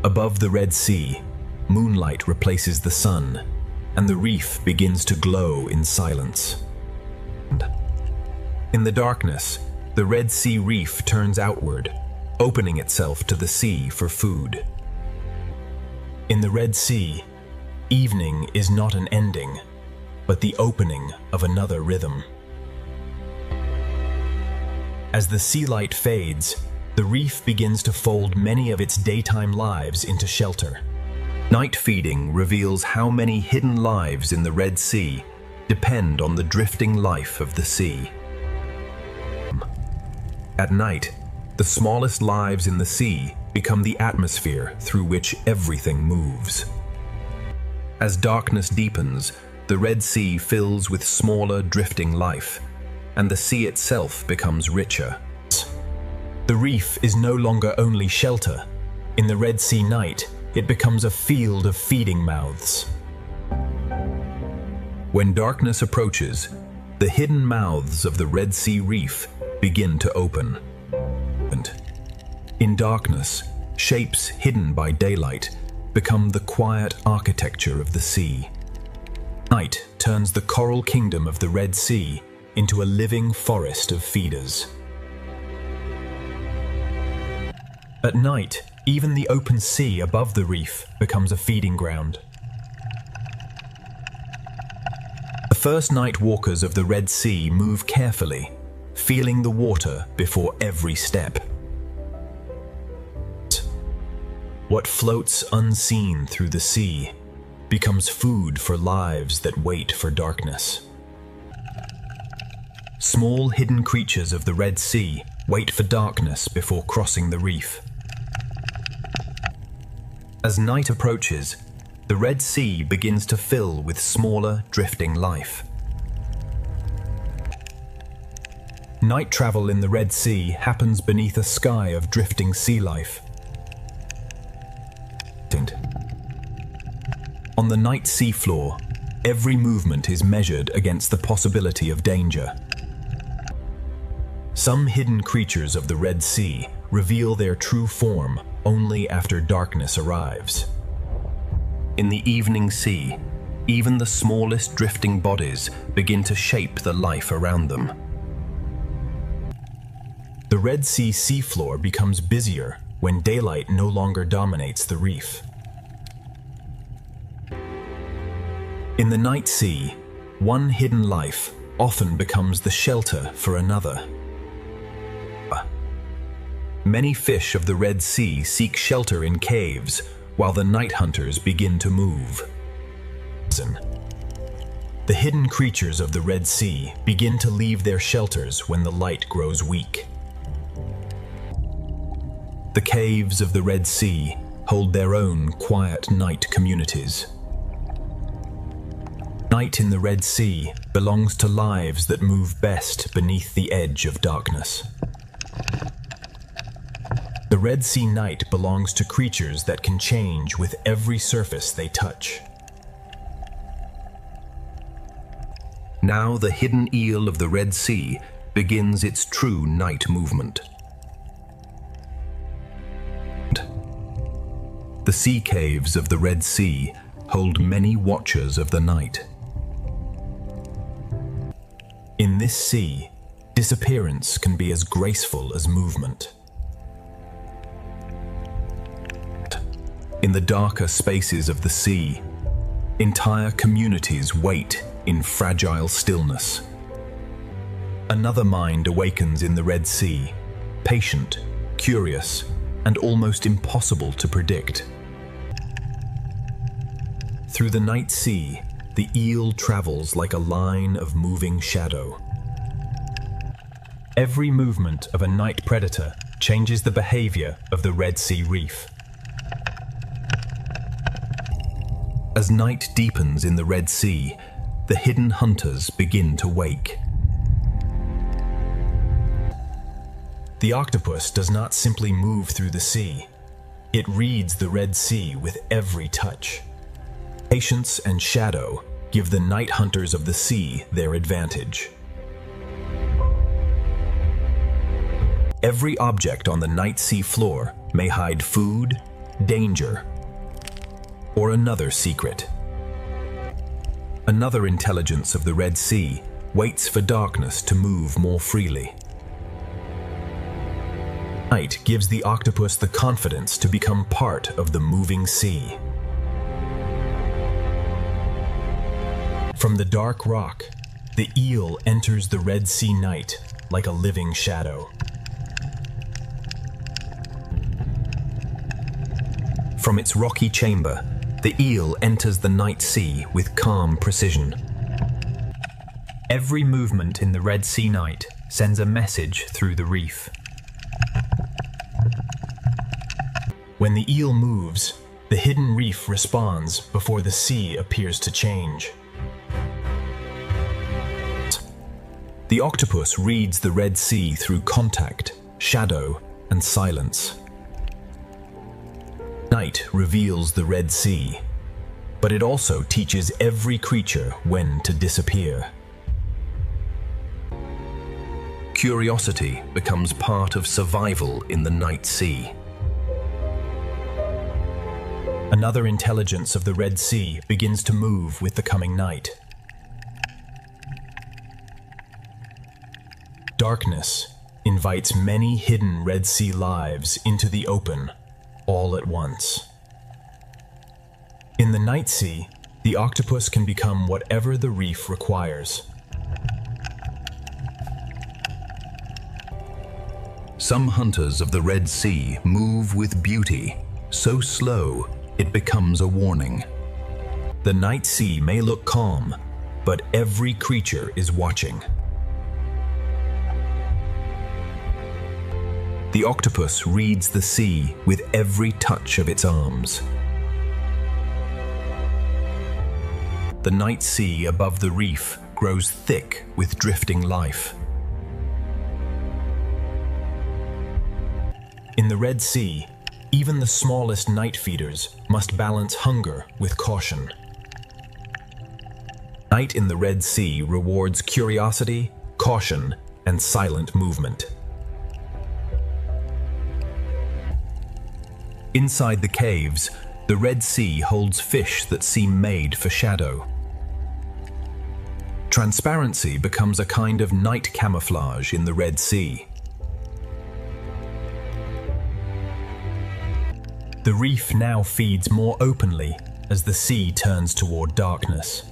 Above the Red Sea, moonlight replaces the sun, and the reef begins to glow in silence. In the darkness, the Red Sea reef turns outward, opening itself to the sea for food. In the Red Sea, evening is not an ending, but the opening of another rhythm. As the sea light fades, the reef begins to fold many of its daytime lives into shelter. Night feeding reveals how many hidden lives in the Red Sea depend on the drifting life of the sea. At night, the smallest lives in the sea become the atmosphere through which everything moves. As darkness deepens, the Red Sea fills with smaller drifting life, and the sea itself becomes richer. The reef is no longer only shelter. In the Red Sea night, it becomes a field of feeding mouths. When darkness approaches, the hidden mouths of the Red Sea reef begin to open. And in darkness, shapes hidden by daylight become the quiet architecture of the sea. Night turns the coral kingdom of the Red Sea into a living forest of feeders. At night, even the open sea above the reef becomes a feeding ground. The first night walkers of the Red Sea move carefully, feeling the water before every step. What floats unseen through the sea becomes food for lives that wait for darkness. Small hidden creatures of the Red Sea wait for darkness before crossing the reef. As night approaches, the Red Sea begins to fill with smaller, drifting life. Night travel in the Red Sea happens beneath a sky of drifting sea life. On the night seafloor, every movement is measured against the possibility of danger. Some hidden creatures of the Red Sea reveal their true form only after darkness arrives. In the evening sea, even the smallest drifting bodies begin to shape the life around them. The Red Sea seafloor becomes busier when daylight no longer dominates the reef. In the night sea, one hidden life often becomes the shelter for another. Many fish of the Red Sea seek shelter in caves while the night hunters begin to move. The hidden creatures of the Red Sea begin to leave their shelters when the light grows weak. The caves of the Red Sea hold their own quiet night communities. Night in the Red Sea belongs to lives that move best beneath the edge of darkness. The Red Sea night belongs to creatures that can change with every surface they touch. Now the hidden eel of the Red Sea begins its true night movement. The sea caves of the Red Sea hold many watchers of the night. In this sea, disappearance can be as graceful as movement. In the darker spaces of the sea, entire communities wait in fragile stillness. Another mind awakens in the Red Sea, patient, curious, and almost impossible to predict. Through the night sea, the eel travels like a line of moving shadow. Every movement of a night predator changes the behavior of the Red Sea reef. As night deepens in the Red Sea, the hidden hunters begin to wake. The octopus does not simply move through the sea. It reads the Red Sea with every touch. Patience and shadow give the night hunters of the sea their advantage. Every object on the night sea floor may hide food, danger, or another secret. Another intelligence of the Red Sea waits for darkness to move more freely. Night gives the octopus the confidence to become part of the moving sea. From the dark rock, the eel enters the Red Sea night like a living shadow. From its rocky chamber, the eel enters the night sea with calm precision. Every movement in the Red Sea night sends a message through the reef. When the eel moves, the hidden reef responds before the sea appears to change. The octopus reads the Red Sea through contact, shadow, and silence. Night reveals the Red Sea, but it also teaches every creature when to disappear. Curiosity becomes part of survival in the night sea. Another intelligence of the Red Sea begins to move with the coming night. Darkness invites many hidden Red Sea lives into the open all at once. In the night sea, the octopus can become whatever the reef requires. Some hunters of the Red Sea move with beauty, so slow it becomes a warning. The night sea may look calm, but every creature is watching. The octopus reads the sea with every touch of its arms. The night sea above the reef grows thick with drifting life. In the Red Sea, even the smallest night feeders must balance hunger with caution. Night in the Red Sea rewards curiosity, caution, and silent movement. Inside the caves, the Red Sea holds fish that seem made for shadow. Transparency becomes a kind of night camouflage in the Red Sea. The reef now feeds more openly as the sea turns toward darkness.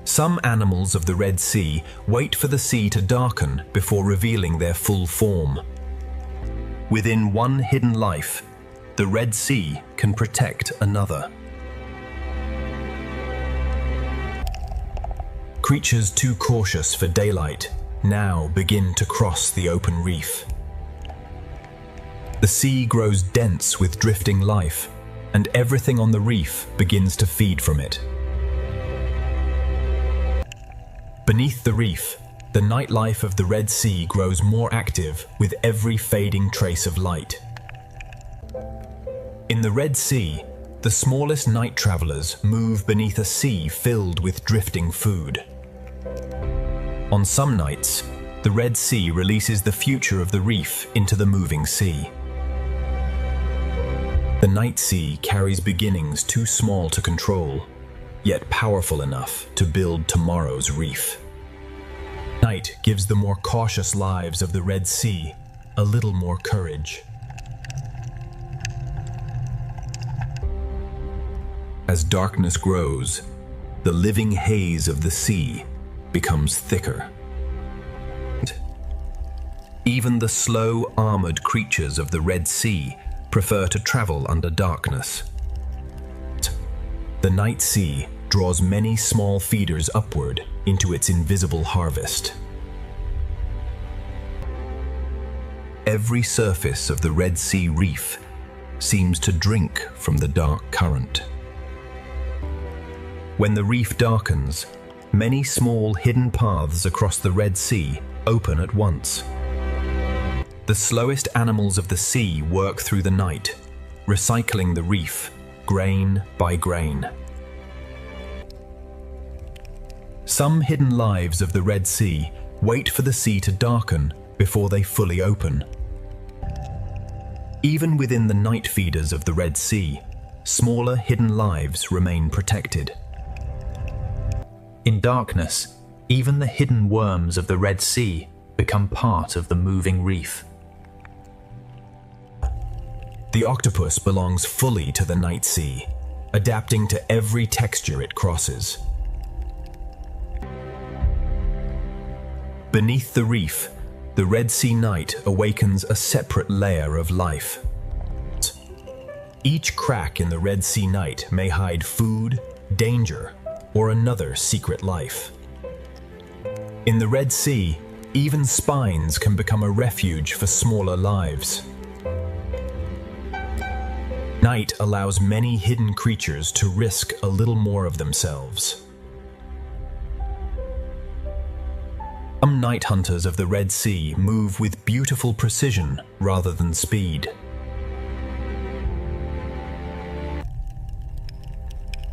Some animals of the Red Sea wait for the sea to darken before revealing their full form. Within one hidden life, the Red Sea can protect another. Creatures too cautious for daylight now begin to cross the open reef. The sea grows dense with drifting life, and everything on the reef begins to feed from it. Beneath the reef, the nightlife of the Red Sea grows more active with every fading trace of light. In the Red Sea, the smallest night travelers move beneath a sea filled with drifting food. On some nights, the Red Sea releases the future of the reef into the moving sea. The night sea carries beginnings too small to control, yet powerful enough to build tomorrow's reef. Night gives the more cautious lives of the Red Sea a little more courage. As darkness grows, the living haze of the sea becomes thicker. Even the slow, armored creatures of the Red Sea prefer to travel under darkness. The night sea draws many small feeders upward into its invisible harvest. Every surface of the Red Sea reef seems to drink from the dark current. When the reef darkens, many small hidden paths across the Red Sea open at once. The slowest animals of the sea work through the night, recycling the reef, grain by grain. Some hidden lives of the Red Sea wait for the sea to darken before they fully open. Even within the night feeders of the Red Sea, smaller hidden lives remain protected. In darkness, even the hidden worms of the Red Sea become part of the moving reef. The octopus belongs fully to the night sea, adapting to every texture it crosses. Beneath the reef, the Red Sea night awakens a separate layer of life. Each crack in the Red Sea night may hide food, danger, or another secret life. In the Red Sea, even spines can become a refuge for smaller lives. Night allows many hidden creatures to risk a little more of themselves. Some night hunters of the Red Sea move with beautiful precision rather than speed.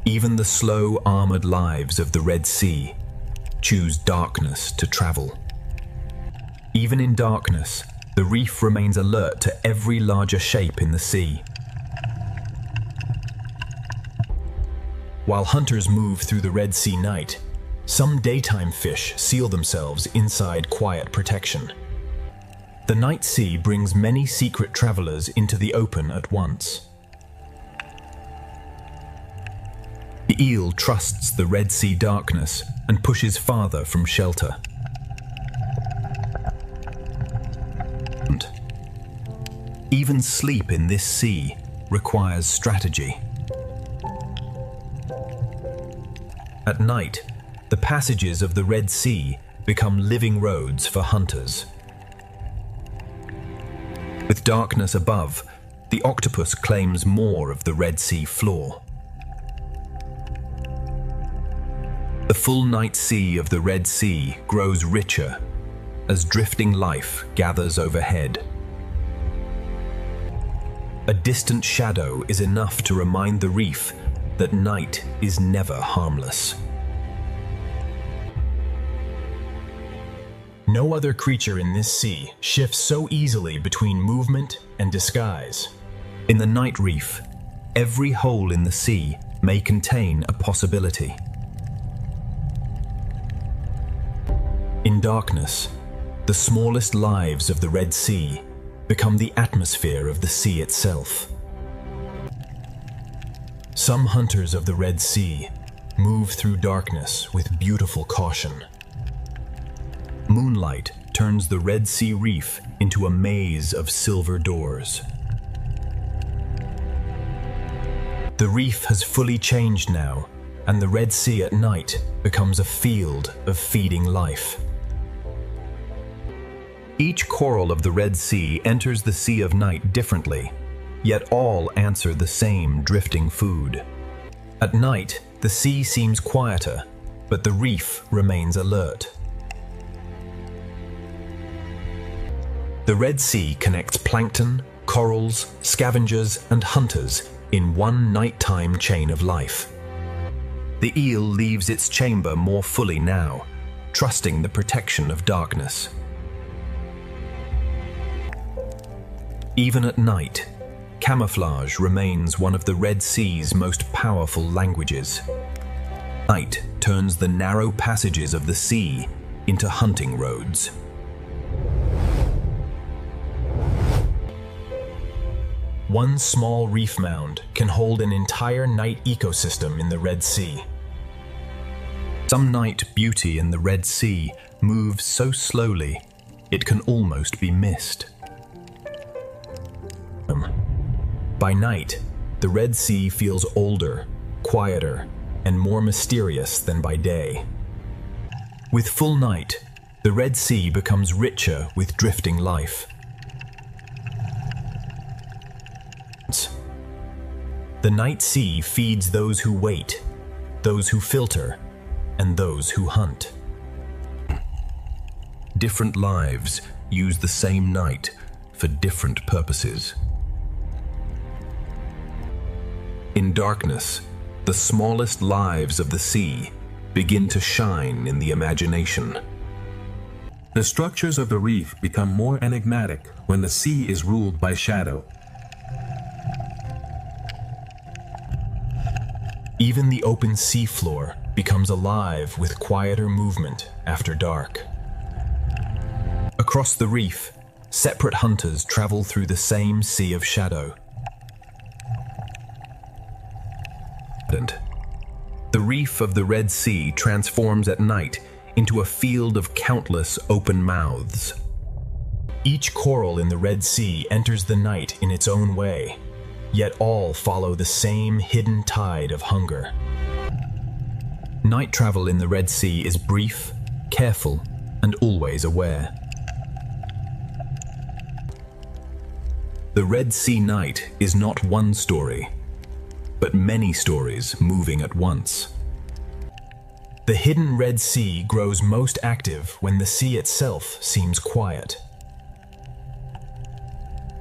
Even the slow, armored lives of the Red Sea choose darkness to travel. Even in darkness, the reef remains alert to every larger shape in the sea. While hunters move through the Red Sea night, some daytime fish seal themselves inside quiet protection. The night sea brings many secret travelers into the open at once. The eel trusts the Red Sea darkness and pushes farther from shelter. Even sleep in this sea requires strategy. At night, the passages of the Red Sea become living roads for hunters. With darkness above, the octopus claims more of the Red Sea floor. The full night sea of the Red Sea grows richer, as drifting life gathers overhead. A distant shadow is enough to remind the reef that night is never harmless. No other creature in this sea shifts so easily between movement and disguise. In the night reef, every hole in the sea may contain a possibility. In darkness, the smallest lives of the Red Sea become the atmosphere of the sea itself. Some hunters of the Red Sea move through darkness with beautiful caution. Moonlight turns the Red Sea reef into a maze of silver doors. The reef has fully changed now, and the Red Sea at night becomes a field of feeding life. Each coral of the Red Sea enters the Sea of Night differently, yet all answer the same drifting food. At night, the sea seems quieter, but the reef remains alert. The Red Sea connects plankton, corals, scavengers, and hunters in one nighttime chain of life. The eel leaves its chamber more fully now, trusting the protection of darkness. Even at night, camouflage remains one of the Red Sea's most powerful languages. Night turns the narrow passages of the sea into hunting roads. One small reef mound can hold an entire night ecosystem in the Red Sea. Some night beauty in the Red Sea moves so slowly it can almost be missed. By night, the Red Sea feels older, quieter, and more mysterious than by day. With full night, the Red Sea becomes richer with drifting life. The night sea feeds those who wait, those who filter, and those who hunt. Different lives use the same night for different purposes. In darkness, the smallest lives of the sea begin to shine in the imagination. The structures of the reef become more enigmatic when the sea is ruled by shadow. Even the open seafloor becomes alive with quieter movement after dark. Across the reef, separate hunters travel through the same sea of shadow. The reef of the Red Sea transforms at night into a field of countless open mouths. Each coral in the Red Sea enters the night in its own way, yet all follow the same hidden tide of hunger. Night travel in the Red Sea is brief, careful, and always aware. The Red Sea night is not one story, but many stories moving at once. The hidden Red Sea grows most active when the sea itself seems quiet.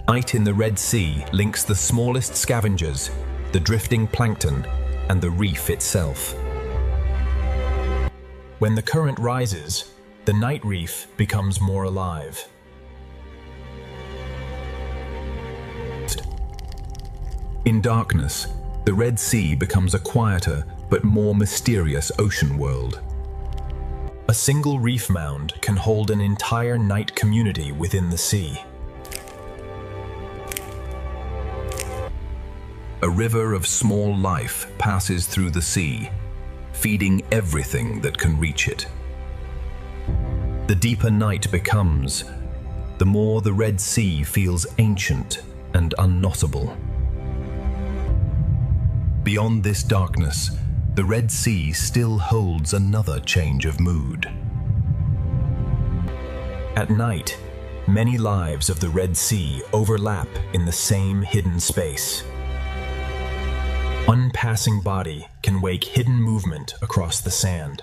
Night in the Red Sea links the smallest scavengers, the drifting plankton, and the reef itself. When the current rises, the night reef becomes more alive. In darkness, the Red Sea becomes a quieter but more mysterious ocean world. A single reef mound can hold an entire night community within the sea. A river of small life passes through the sea, feeding everything that can reach it. The deeper night becomes, the more the Red Sea feels ancient and unknotable. Beyond this darkness, the Red Sea still holds another change of mood. At night, many lives of the Red Sea overlap in the same hidden space. One passing body can wake hidden movement across the sand.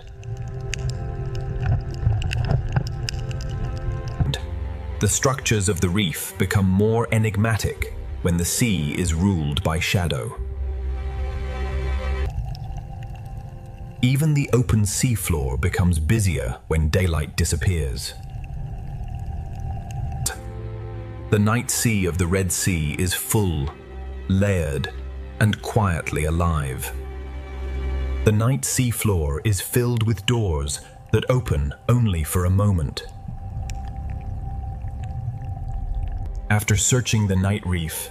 The structures of the reef become more enigmatic when the sea is ruled by shadow. Even the open seafloor becomes busier when daylight disappears. The night sea of the Red Sea is full, layered, and quietly alive. The night seafloor is filled with doors that open only for a moment. After searching the night reef,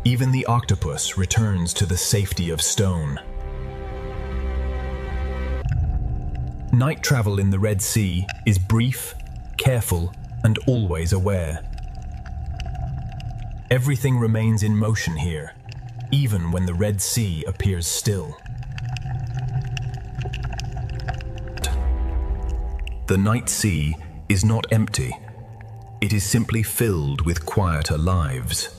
even the octopus returns to the safety of stone. Night travel in the Red Sea is brief, careful, and always aware. Everything remains in motion here, even when the Red Sea appears still. The night sea is not empty. It is simply filled with quieter lives.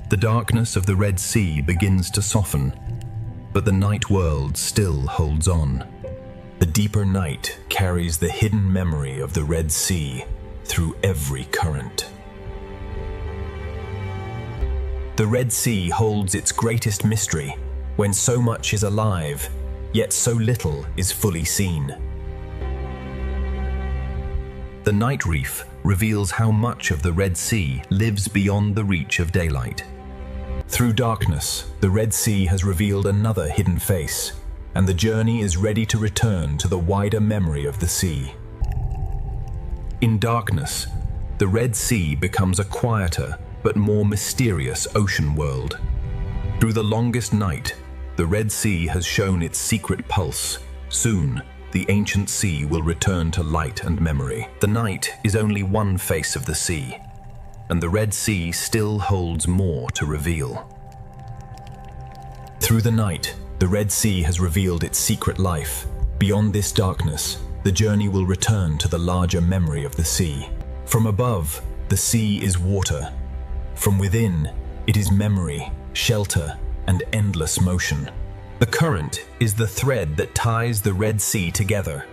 The darkness of the Red Sea begins to soften, but the night world still holds on. The deeper night carries the hidden memory of the Red Sea through every current. The Red Sea holds its greatest mystery when so much is alive, yet so little is fully seen. The night reef reveals how much of the Red Sea lives beyond the reach of daylight. Through darkness, the Red Sea has revealed another hidden face, and the journey is ready to return to the wider memory of the sea. In darkness, the Red Sea becomes a quieter but more mysterious ocean world. Through the longest night, the Red Sea has shown its secret pulse. Soon, the ancient sea will return to light and memory. The night is only one face of the sea, and the Red Sea still holds more to reveal. Through the night, the Red Sea has revealed its secret life. Beyond this darkness, the journey will return to the larger memory of the sea. From above, the sea is water. From within, it is memory, shelter, and endless motion. The current is the thread that ties the Red Sea together.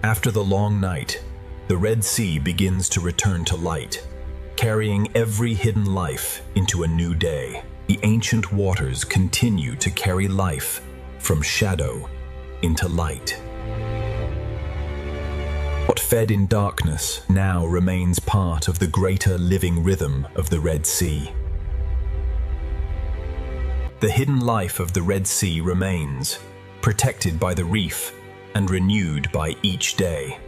After the long night, the Red Sea begins to return to light, carrying every hidden life into a new day. The ancient waters continue to carry life from shadow into light. What fed in darkness now remains part of the greater living rhythm of the Red Sea. The hidden life of the Red Sea remains, protected by the reef and renewed by each day.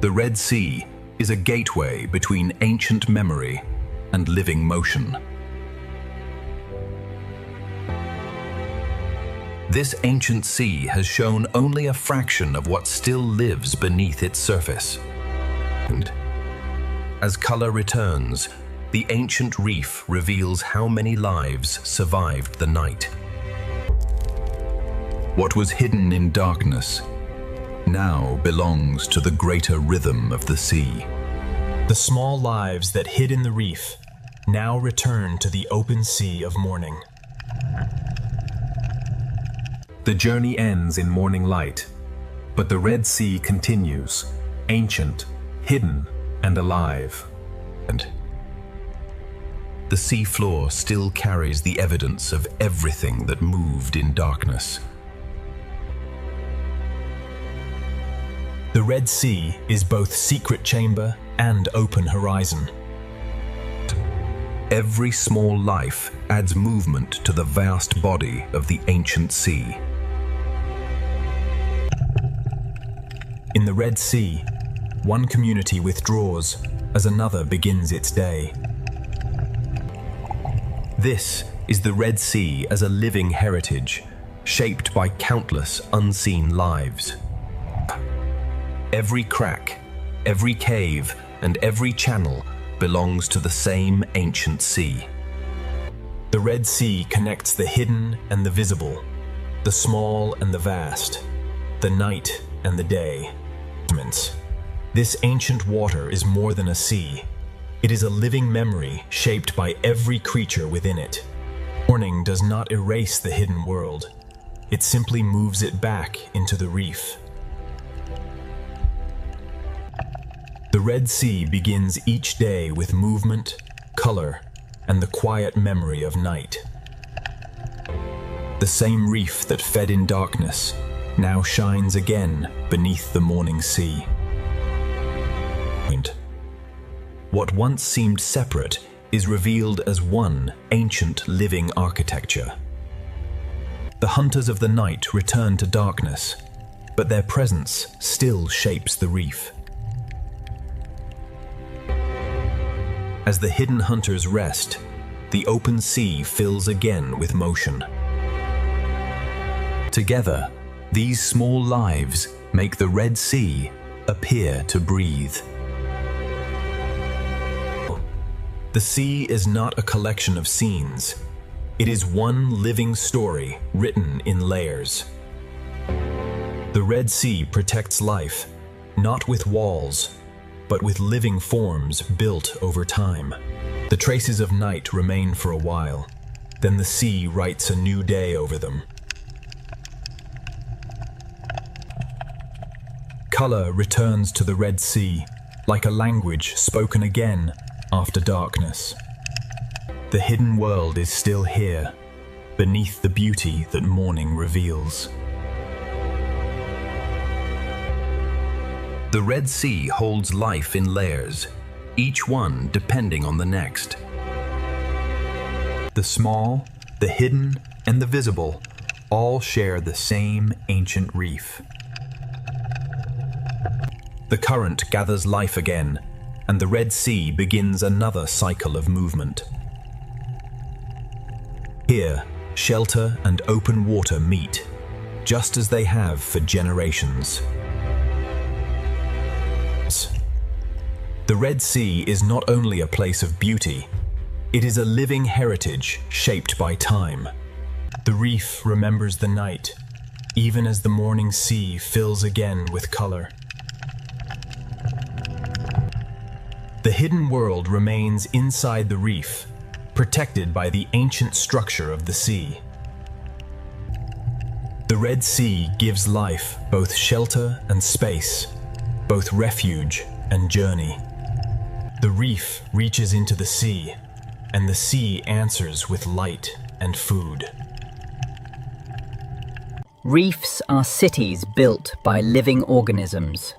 The Red Sea is a gateway between ancient memory and living motion. This ancient sea has shown only a fraction of what still lives beneath its surface. And as color returns, the ancient reef reveals how many lives survived the night. What was hidden in darkness now belongs to the greater rhythm of the sea. The small lives that hid in the reef now return to the open sea of morning. The journey ends in morning light, but the Red Sea continues, ancient, hidden, and alive. And the sea floor still carries the evidence of everything that moved in darkness. The Red Sea is both secret chamber and open horizon. Every small life adds movement to the vast body of the ancient sea. In the Red Sea, one community withdraws as another begins its day. This is the Red Sea as a living heritage, shaped by countless unseen lives. Every crack, every cave, and every channel belongs to the same ancient sea. The Red Sea connects the hidden and the visible, the small and the vast, the night and the day. This ancient water is more than a sea. It is a living memory shaped by every creature within it. Morning does not erase the hidden world. it simply moves it back into the reef. The Red Sea begins each day with movement, color, and the quiet memory of night. The same reef that fed in darkness now shines again beneath the morning sea. What once seemed separate is revealed as one ancient living architecture. The hunters of the night return to darkness, but their presence still shapes the reef. As the hidden hunters rest, the open sea fills again with motion. Together, these small lives make the Red Sea appear to breathe. The sea is not a collection of scenes. It is one living story written in layers. The Red Sea protects life, not with walls, but with living forms built over time. The traces of night remain for a while, then the sea writes a new day over them. Color returns to the Red Sea, like a language spoken again after darkness. The hidden world is still here, beneath the beauty that morning reveals. The Red Sea holds life in layers, each one depending on the next. The small, the hidden, and the visible all share the same ancient reef. The current gathers life again, and the Red Sea begins another cycle of movement. Here, shelter and open water meet, just as they have for generations. The Red Sea is not only a place of beauty, it is a living heritage shaped by time. The reef remembers the night, even as the morning sea fills again with color. The hidden world remains inside the reef, protected by the ancient structure of the sea. The Red Sea gives life both shelter and space, both refuge and journey. The reef reaches into the sea, and the sea answers with light and food. Reefs are cities built by living organisms.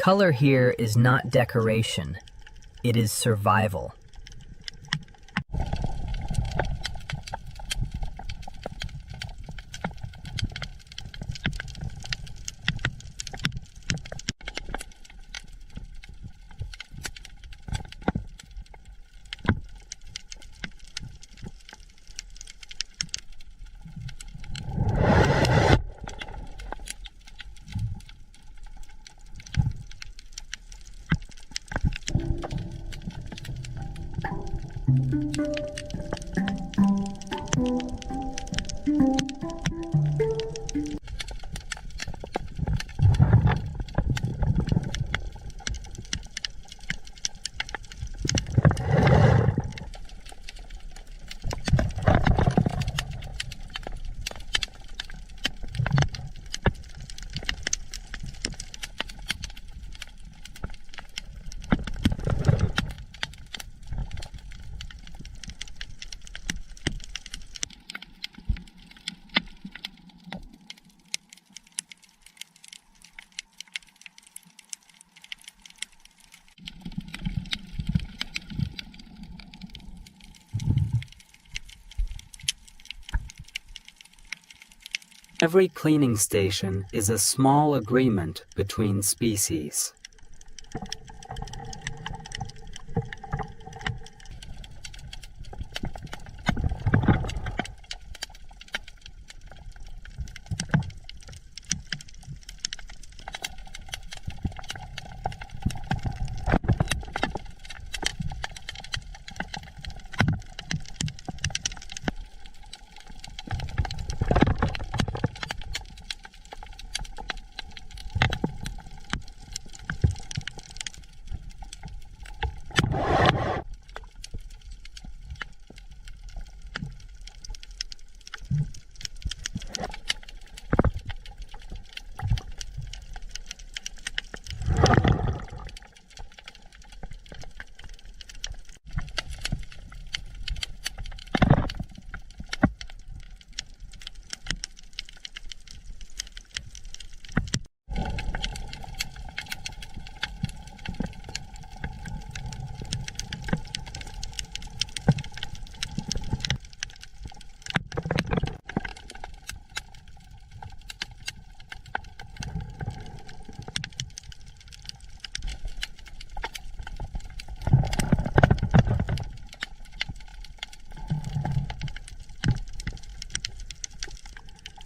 Color here is not decoration, it is survival. Every cleaning station is a small agreement between species.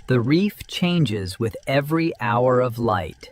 The reef changes with every hour of light.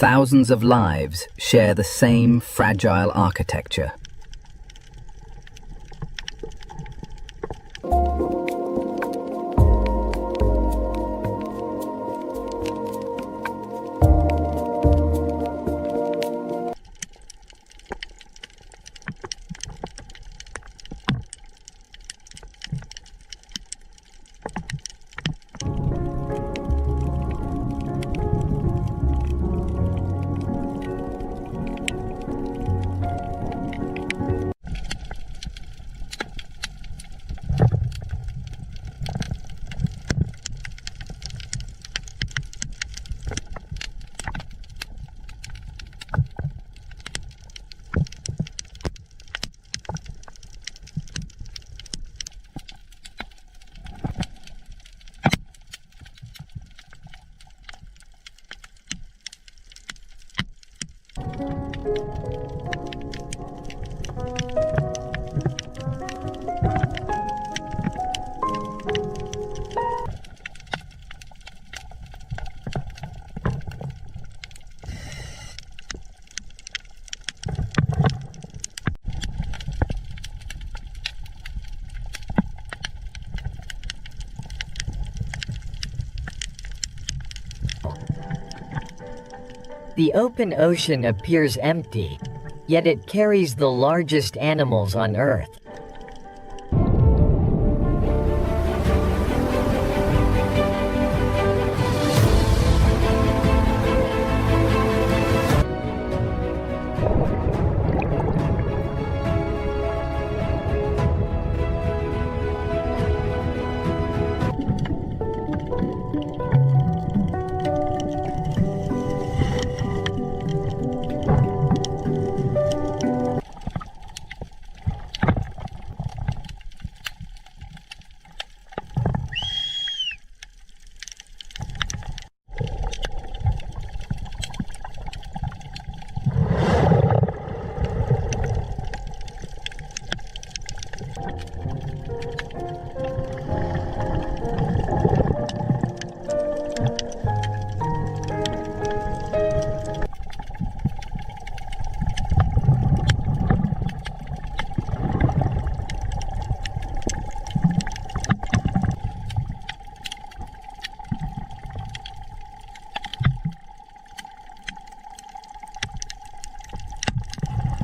Thousands of lives share the same fragile architecture. The open ocean appears empty, yet it carries the largest animals on Earth.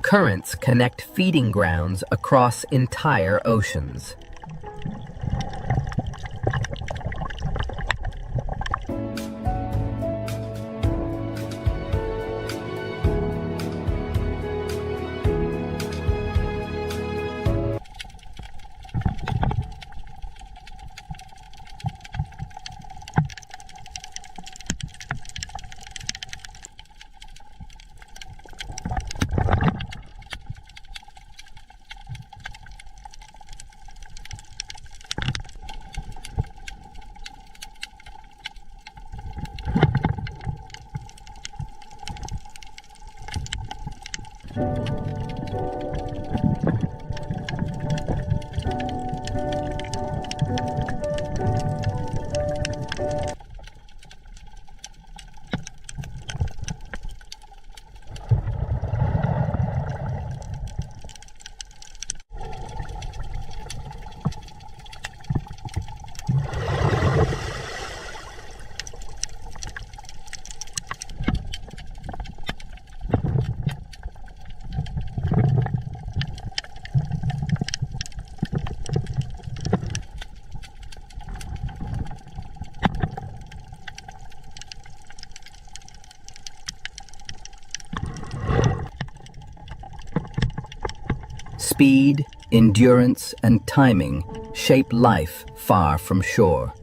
Currents connect feeding grounds across entire oceans. Speed, endurance, and timing shape life far from shore.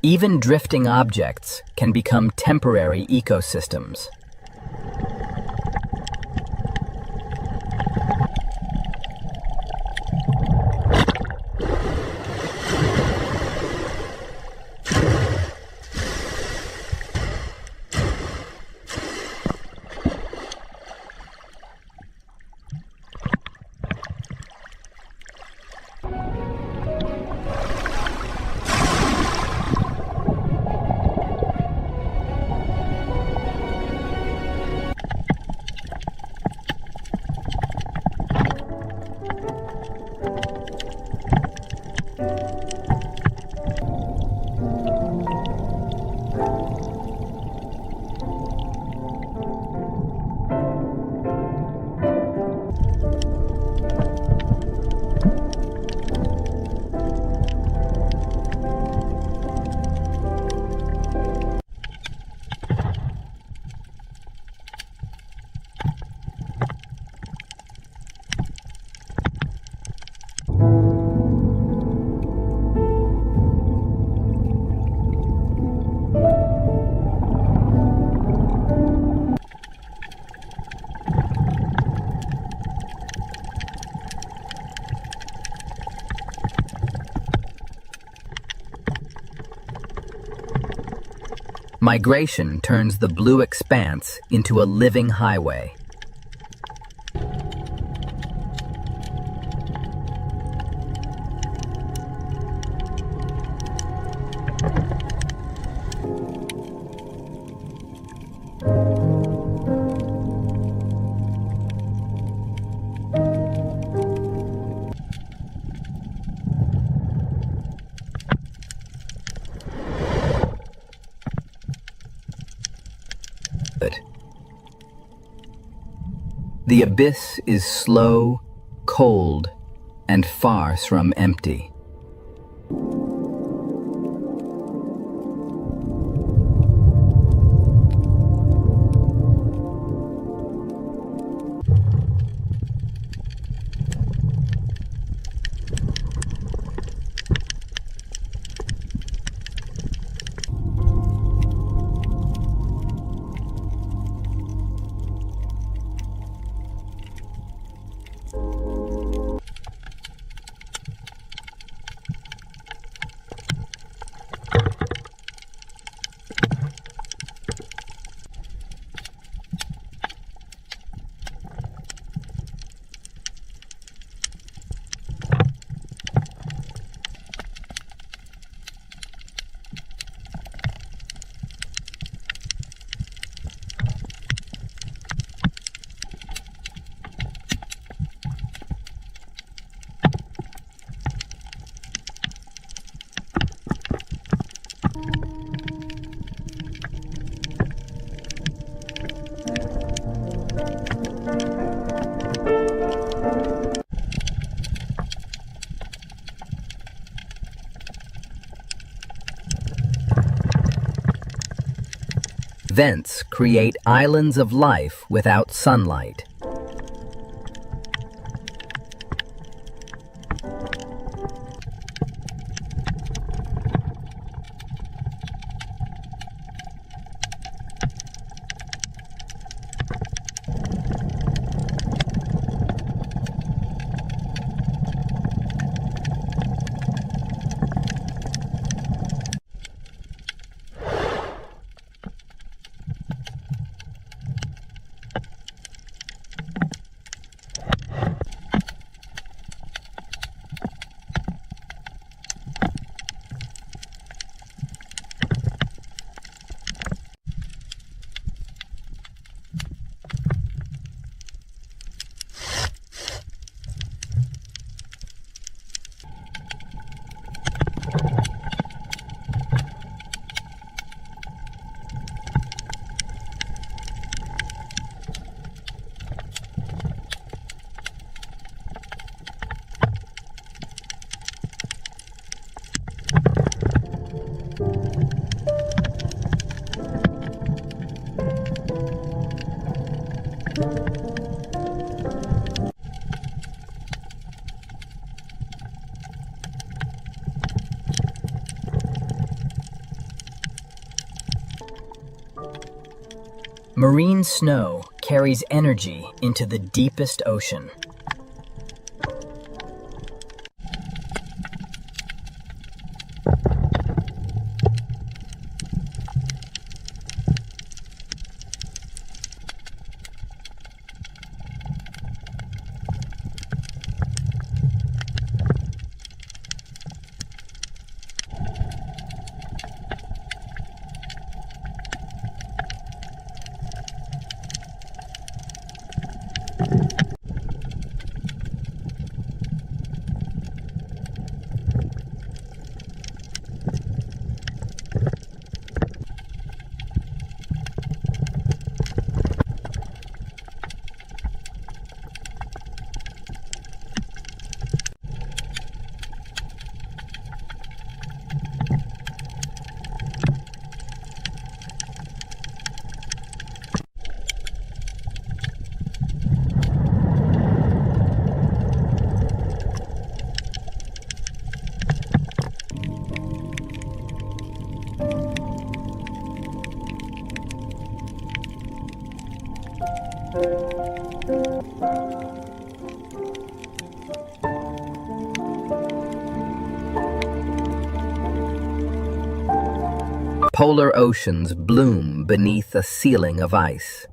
Even drifting objects can become temporary ecosystems. Migration turns the blue expanse into a living highway. The abyss is slow, cold, and far from empty. Vents create islands of life without sunlight. Marine snow carries energy into the deepest ocean. Polar oceans bloom beneath a ceiling of ice.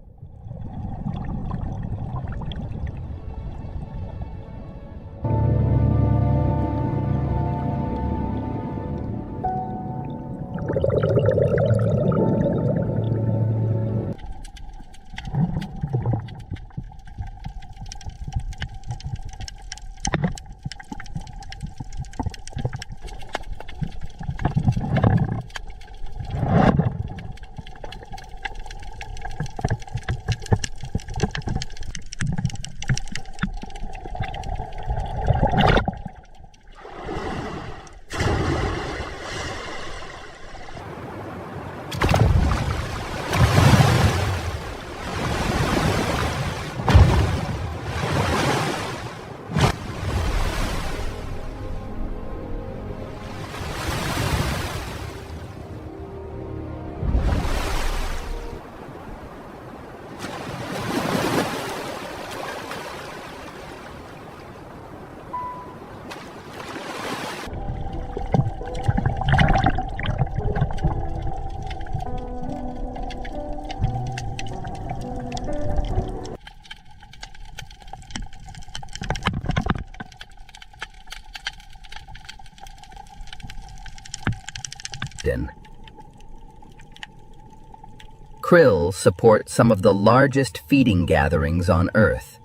Krill support some of the largest feeding gatherings on Earth.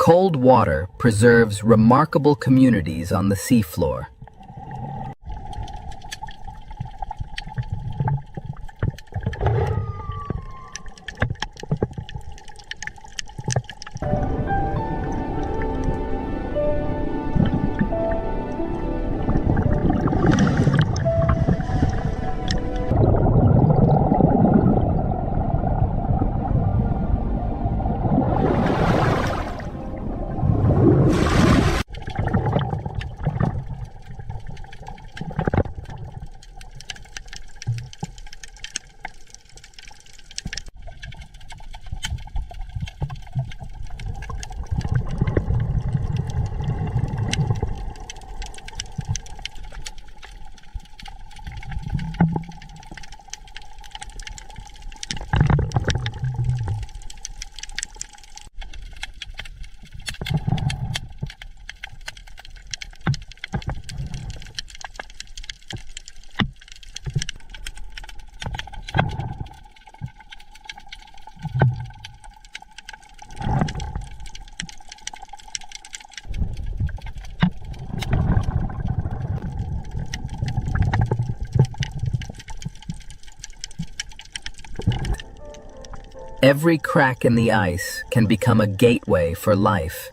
Cold water preserves remarkable communities on the seafloor. Every crack in the ice can become a gateway for life.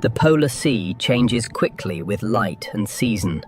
The polar sea changes quickly with light and season.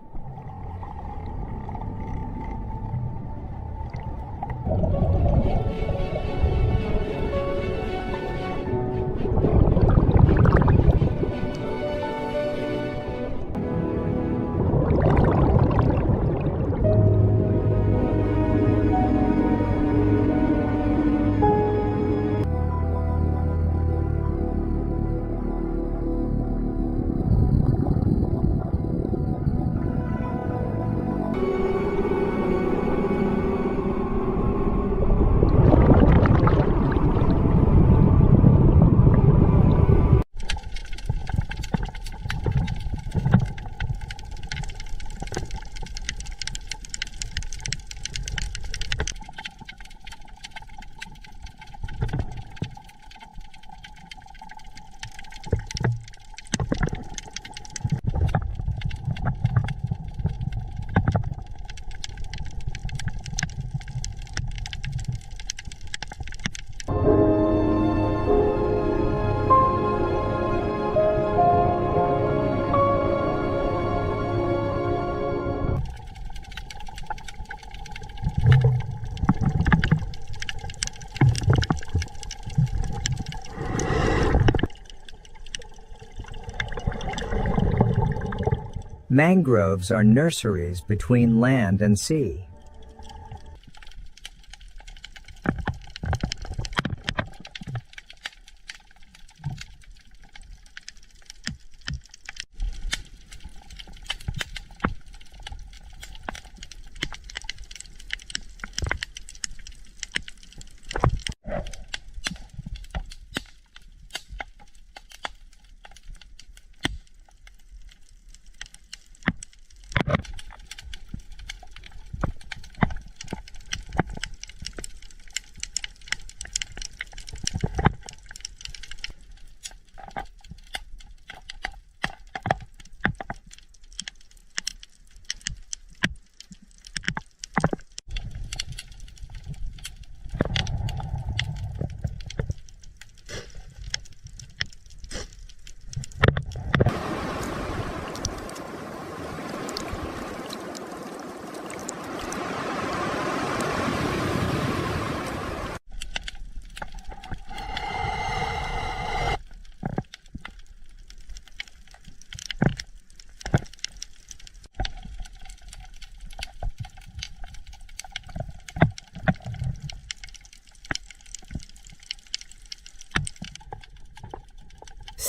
Mangroves are nurseries between land and sea.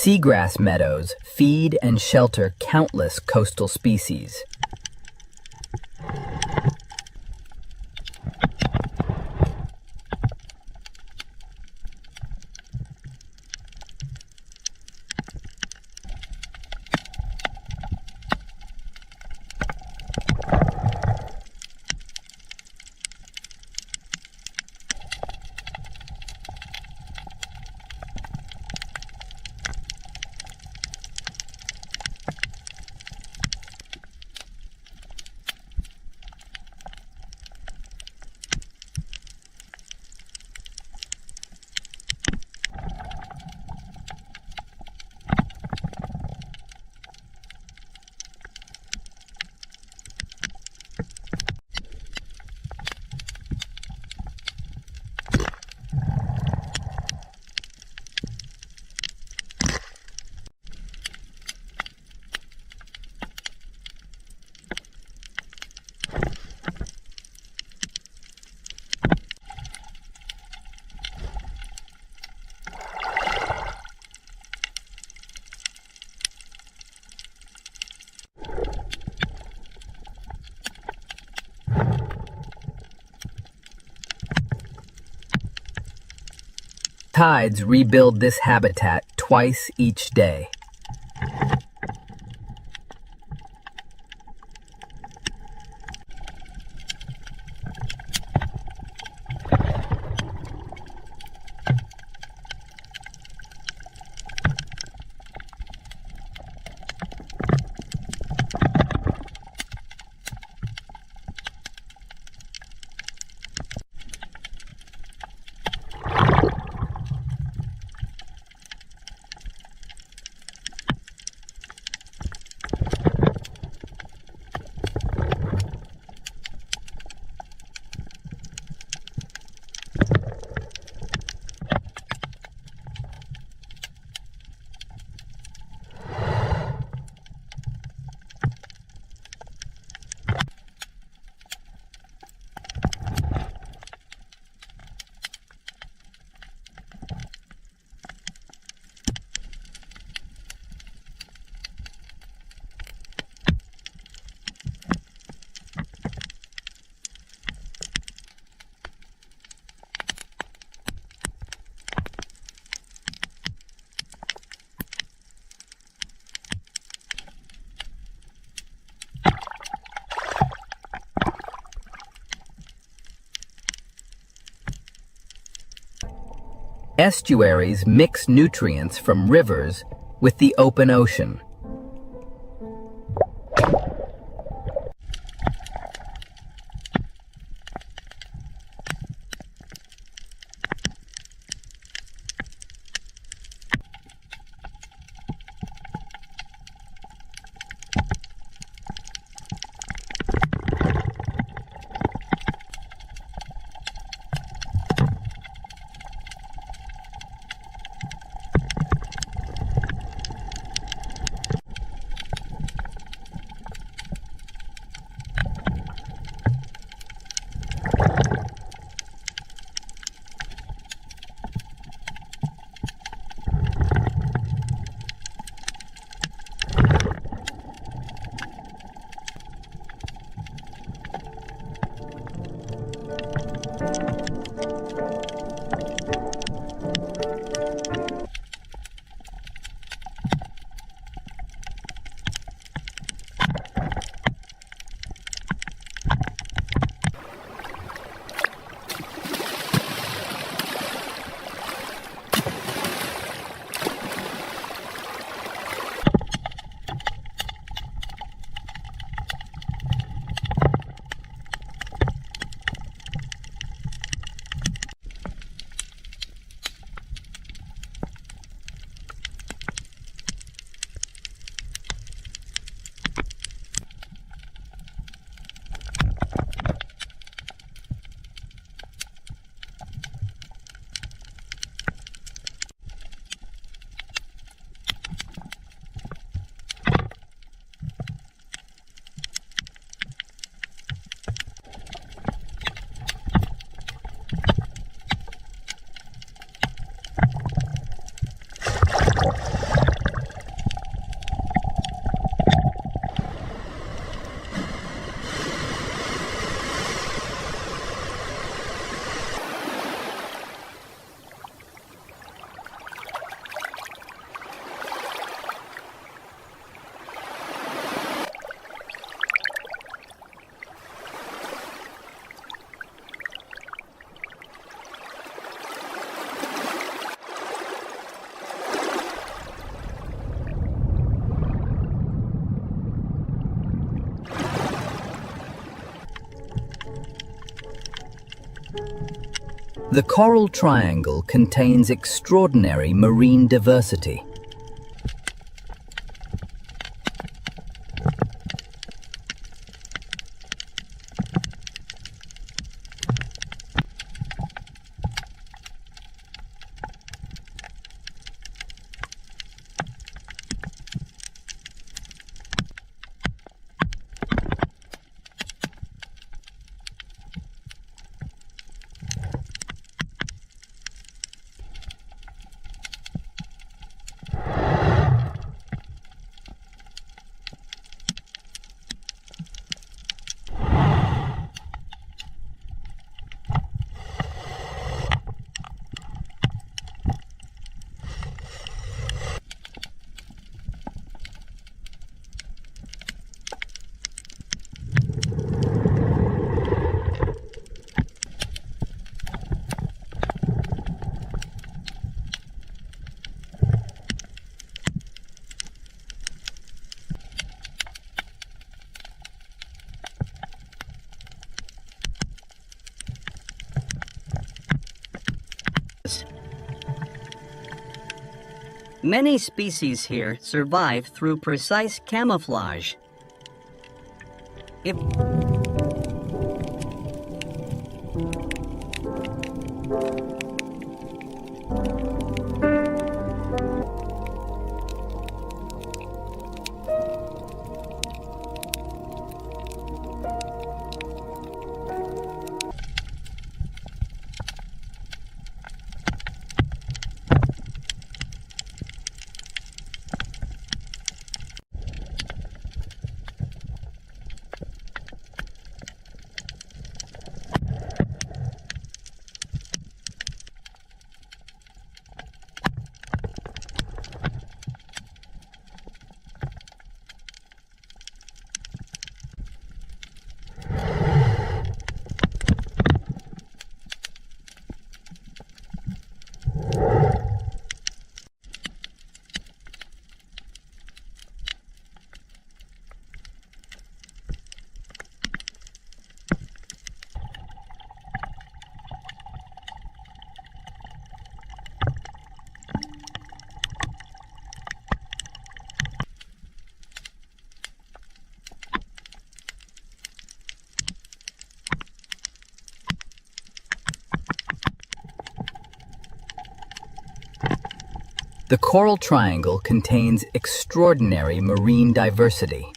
Seagrass meadows feed and shelter countless coastal species. Tides rebuild this habitat twice each day. Estuaries mix nutrients from rivers with the open ocean. The Coral Triangle contains extraordinary marine diversity. Many species here survive through precise camouflage. If The Coral Triangle contains extraordinary marine diversity.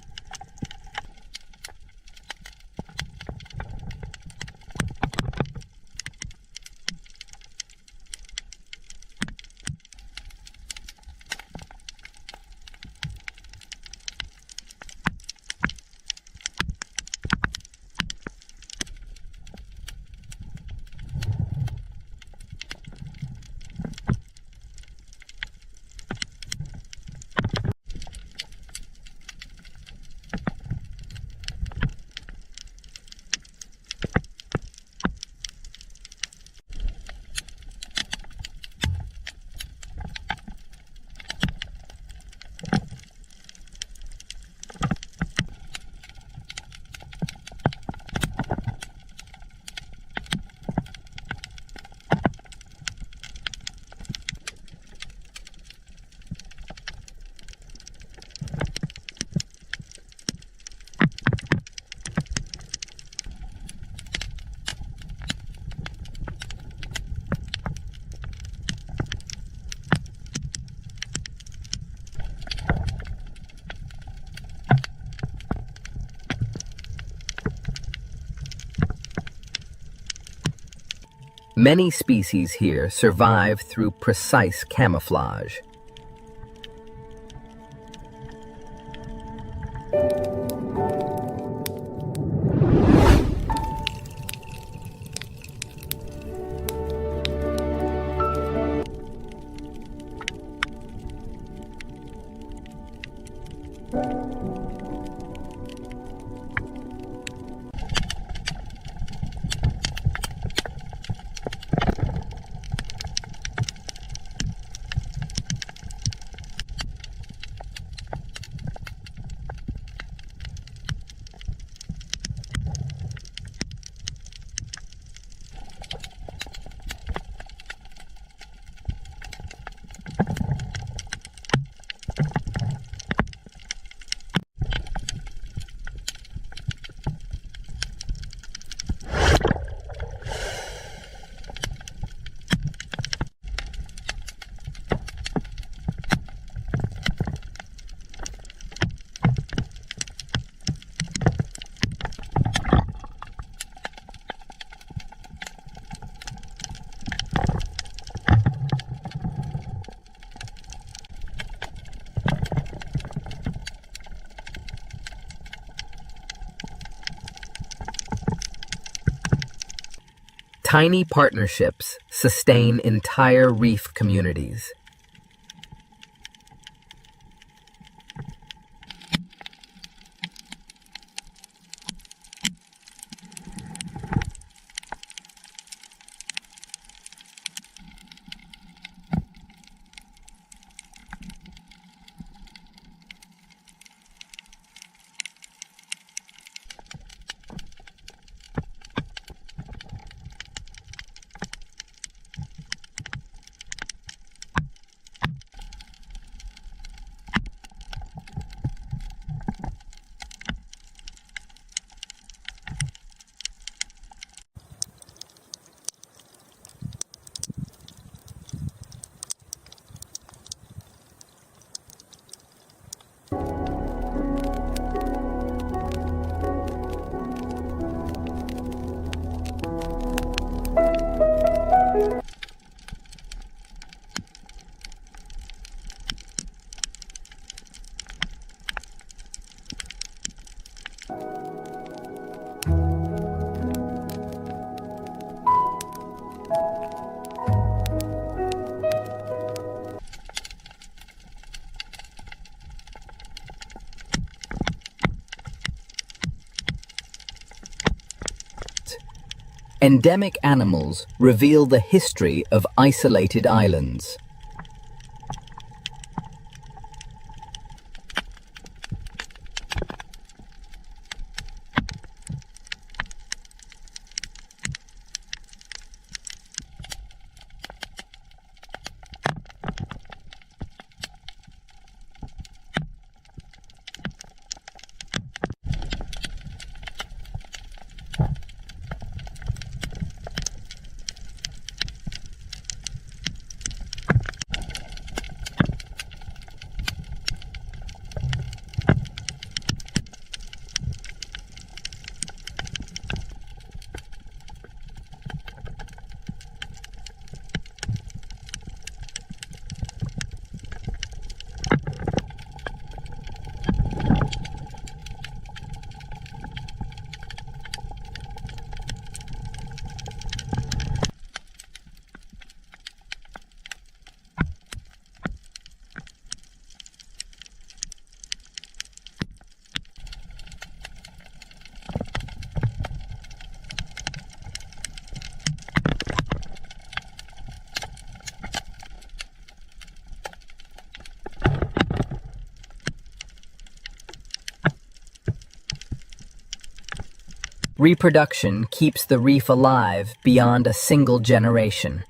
Many species here survive through precise camouflage. Tiny partnerships sustain entire reef communities. Endemic animals reveal the history of isolated islands. Reproduction keeps the reef alive beyond a single generation.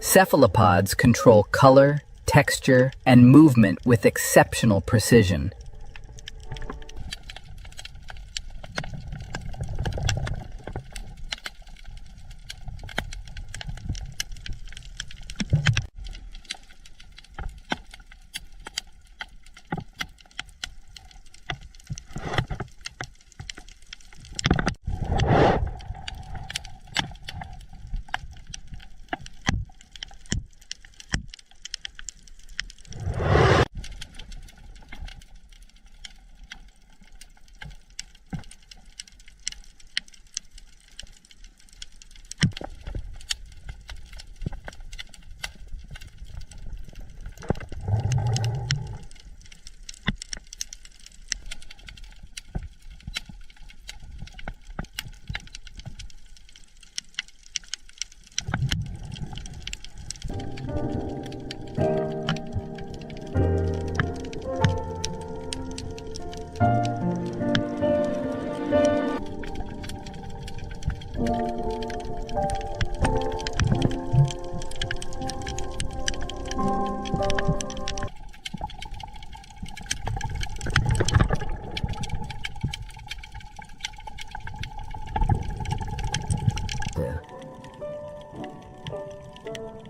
Cephalopods control color, texture, and movement with exceptional precision.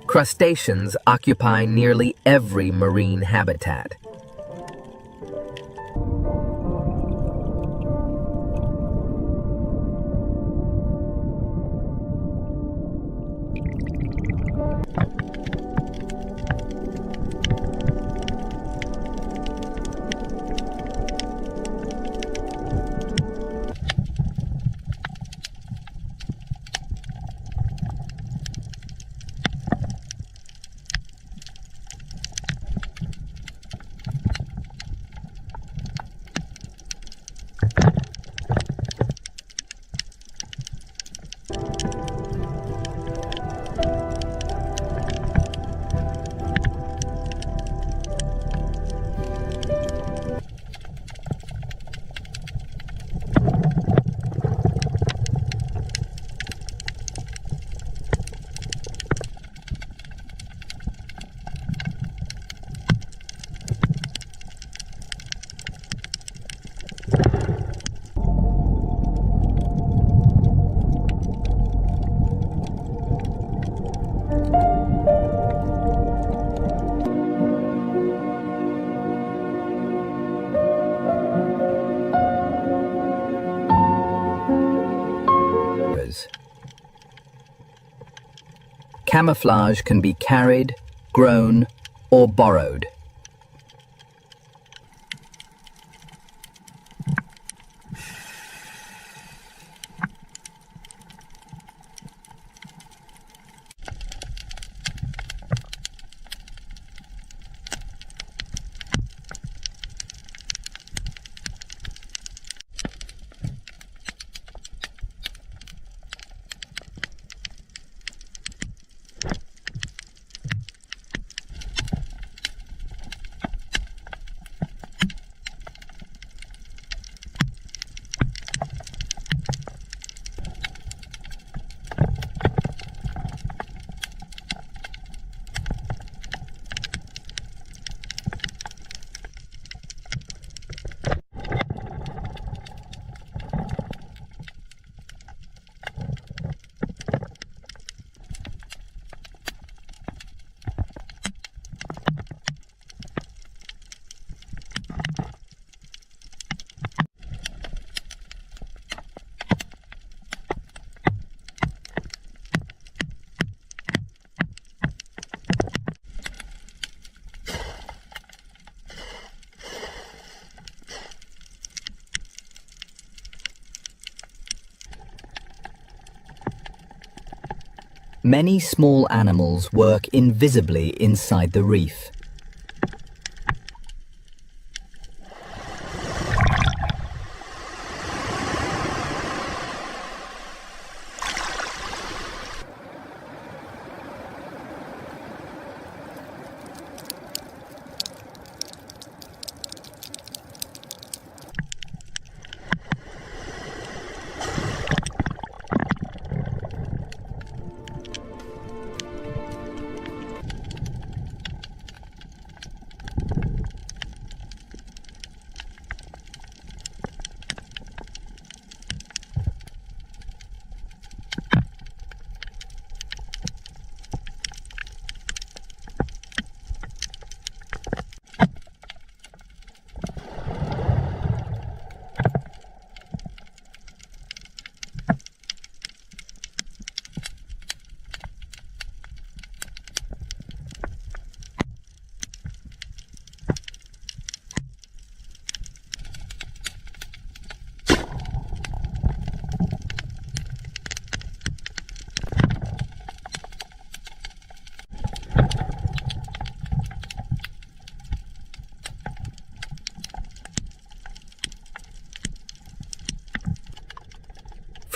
Crustaceans occupy nearly every marine habitat. Camouflage can be carried, grown, or borrowed. Many small animals work invisibly inside the reef.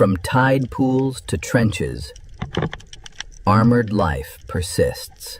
From tide pools to trenches, armored life persists.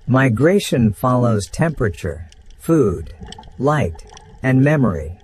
Migration follows temperature, food, light, and memory.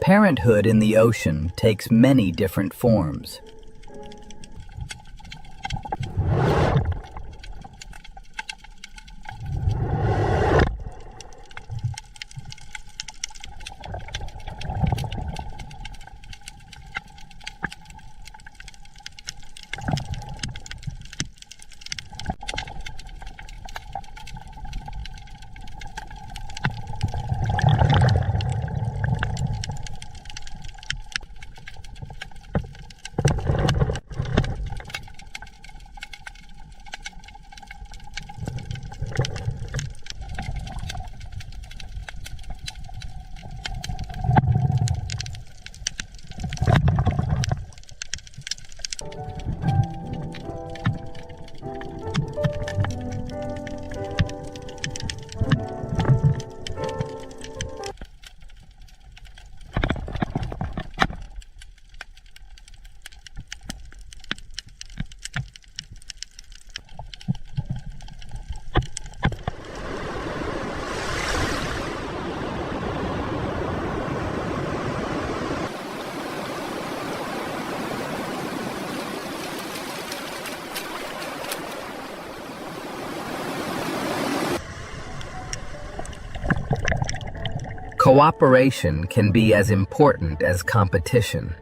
Parenthood in the ocean takes many different forms. Cooperation can be as important as competition.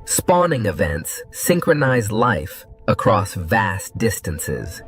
Spawning events synchronize life across vast distances.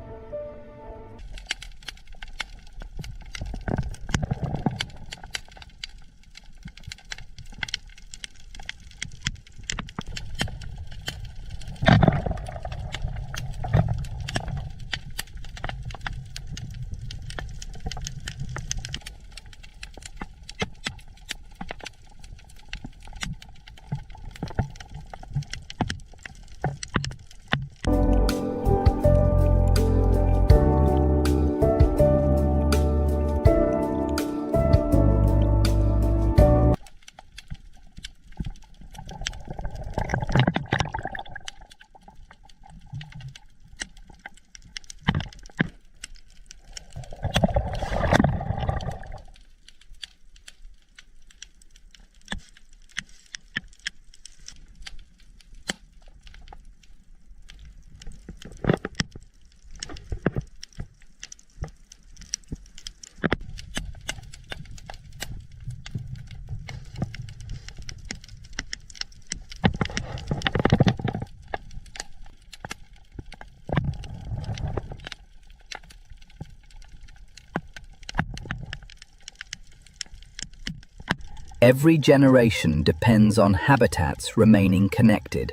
Every generation depends on habitats remaining connected.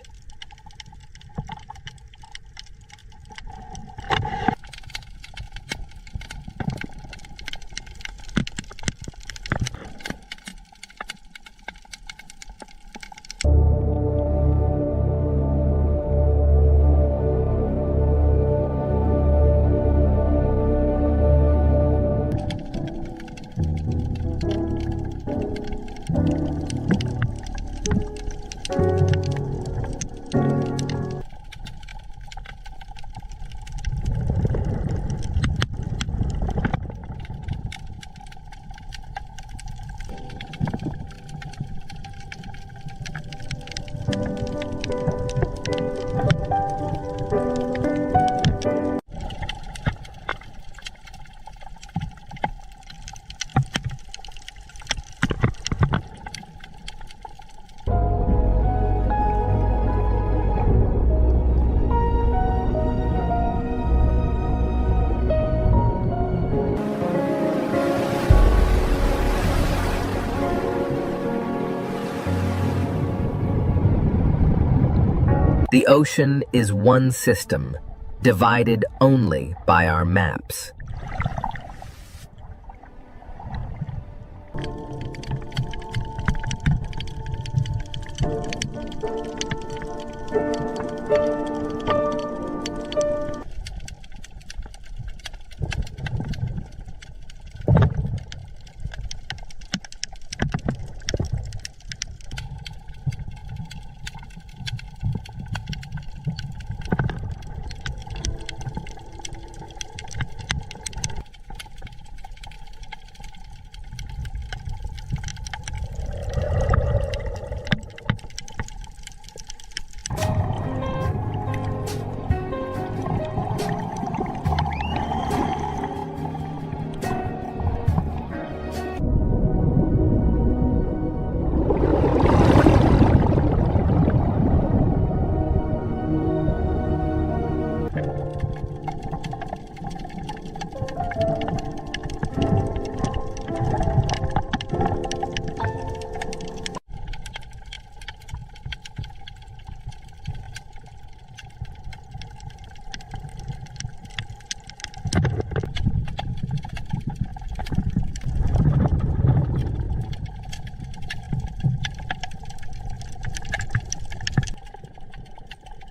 The ocean is one system, divided only by our maps.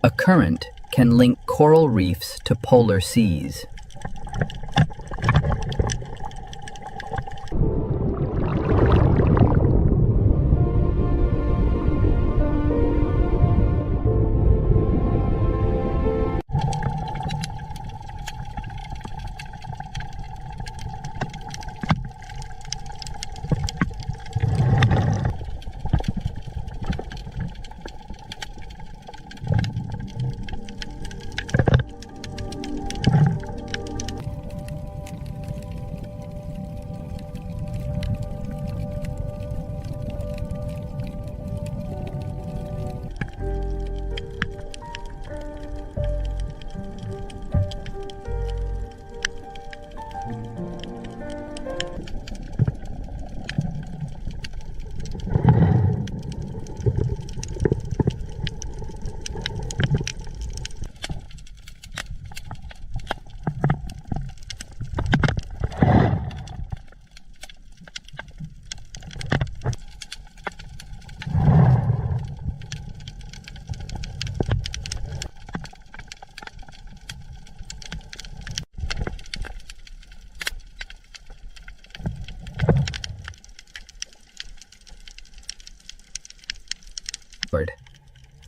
A current can link coral reefs to polar seas.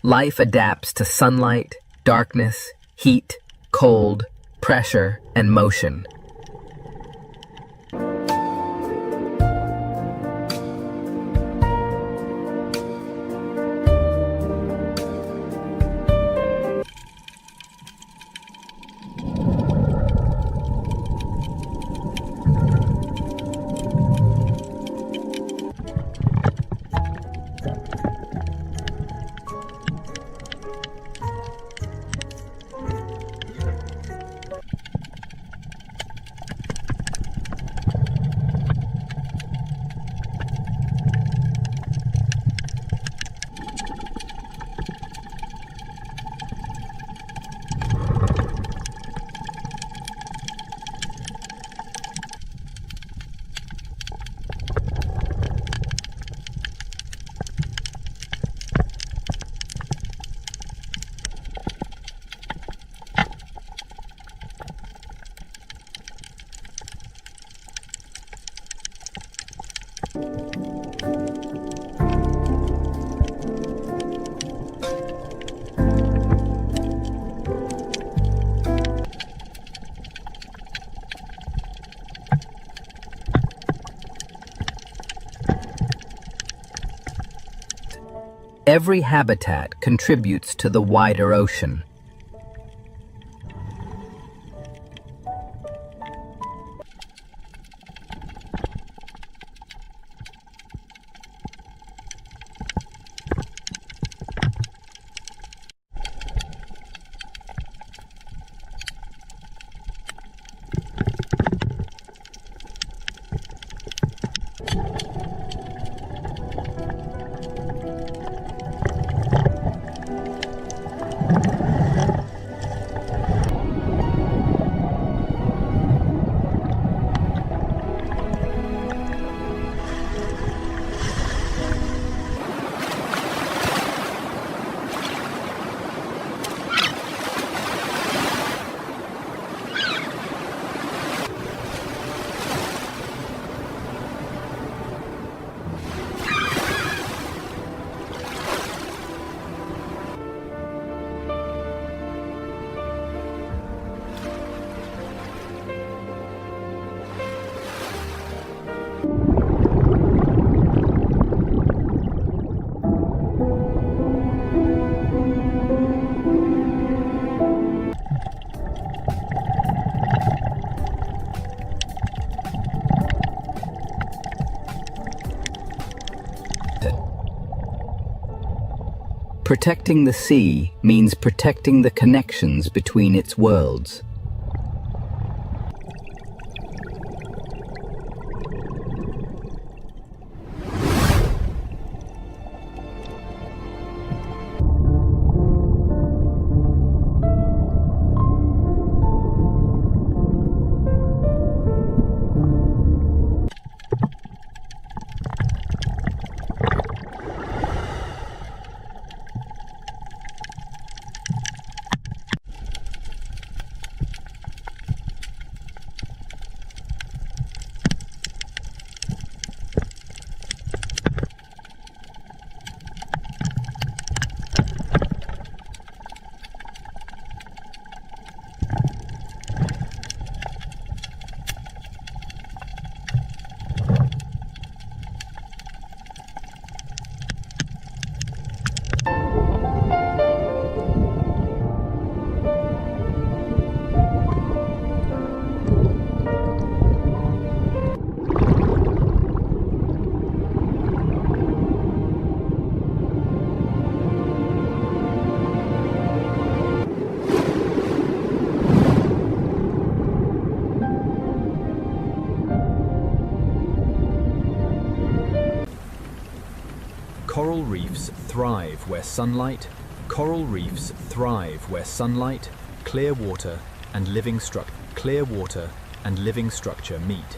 Life adapts to sunlight, darkness, heat, cold, pressure, and motion. Every habitat contributes to the wider ocean. Protecting the sea means protecting the connections between its worlds. Coral reefs thrive where sunlight, clear water, and living structure meet.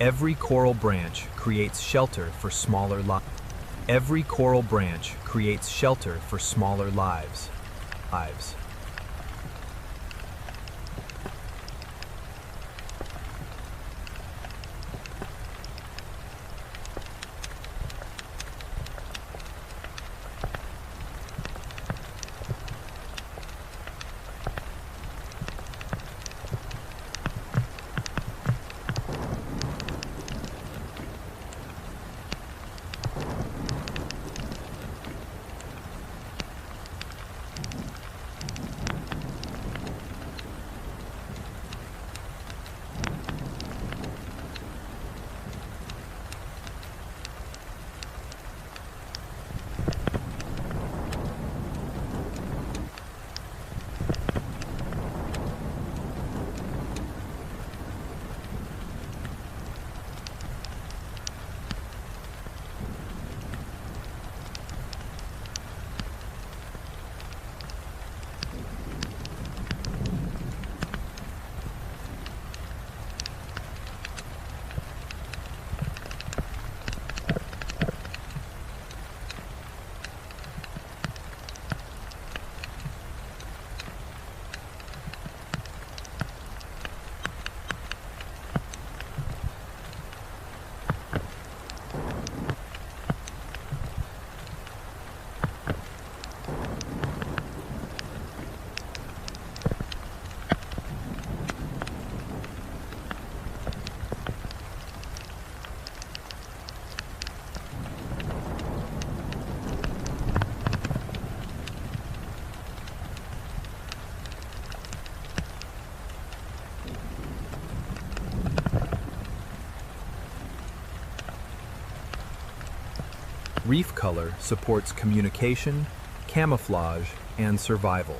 Every coral branch creates shelter for smaller lives. Every coral branch creates shelter for smaller lives. Reef color supports communication, camouflage, and survival.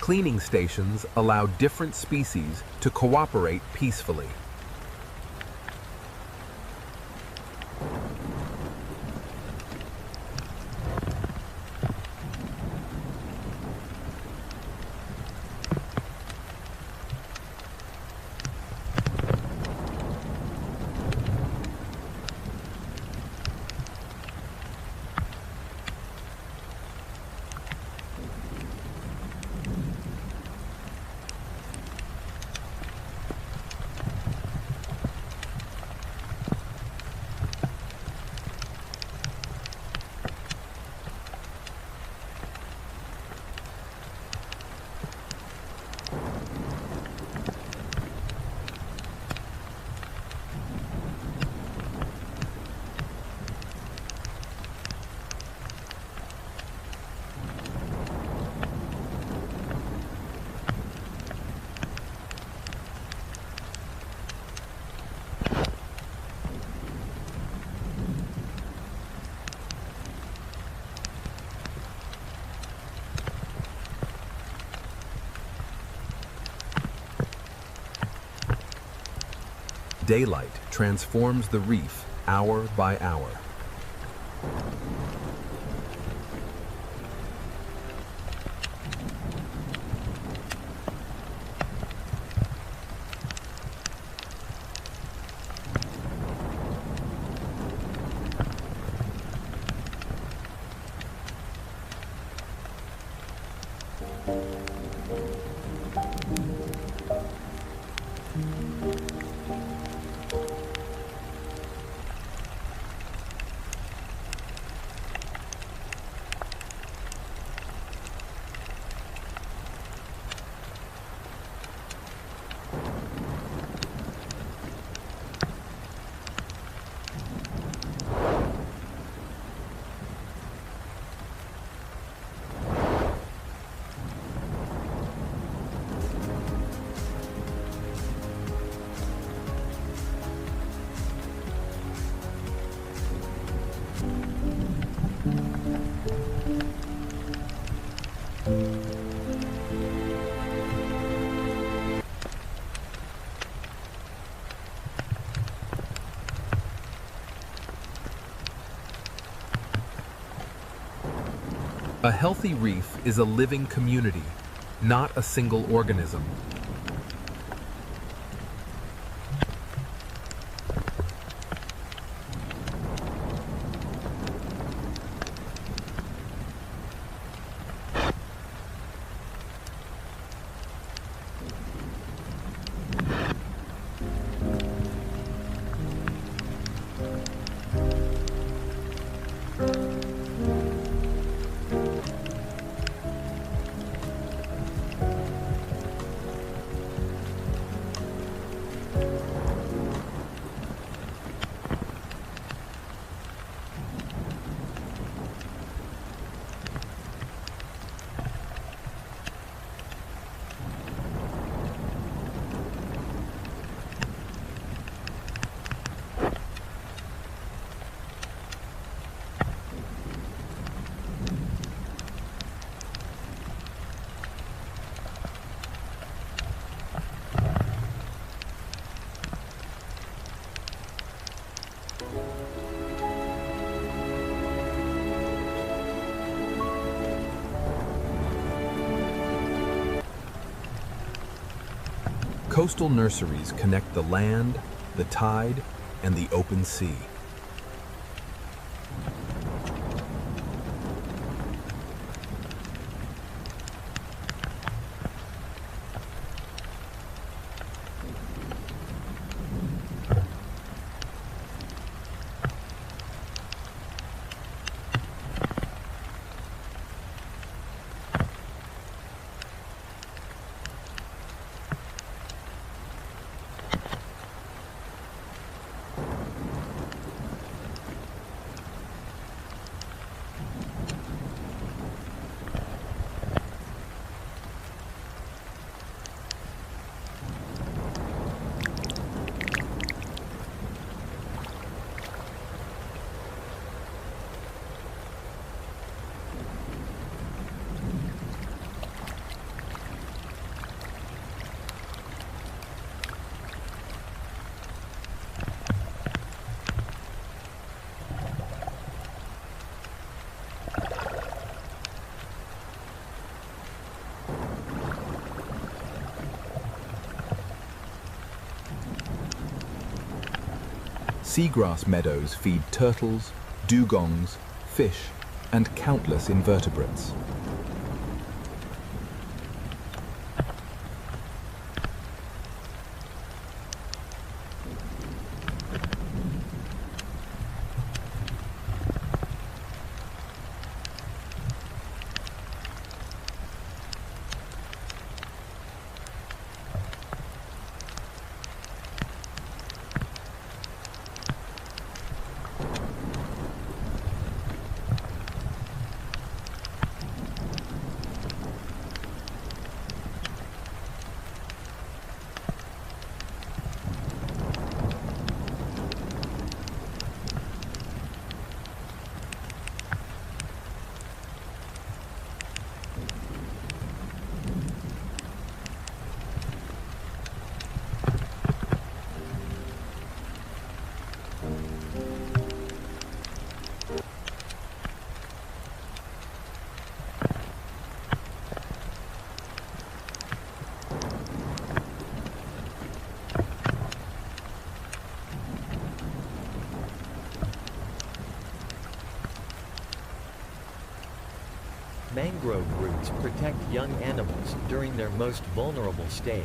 Cleaning stations allow different species to cooperate peacefully. Daylight transforms the reef hour by hour. A healthy reef is a living community, not a single organism. Coastal nurseries connect the land, the tide, and the open sea. Seagrass meadows feed turtles, dugongs, fish, and countless invertebrates. Mangrove roots protect young animals during their most vulnerable stage.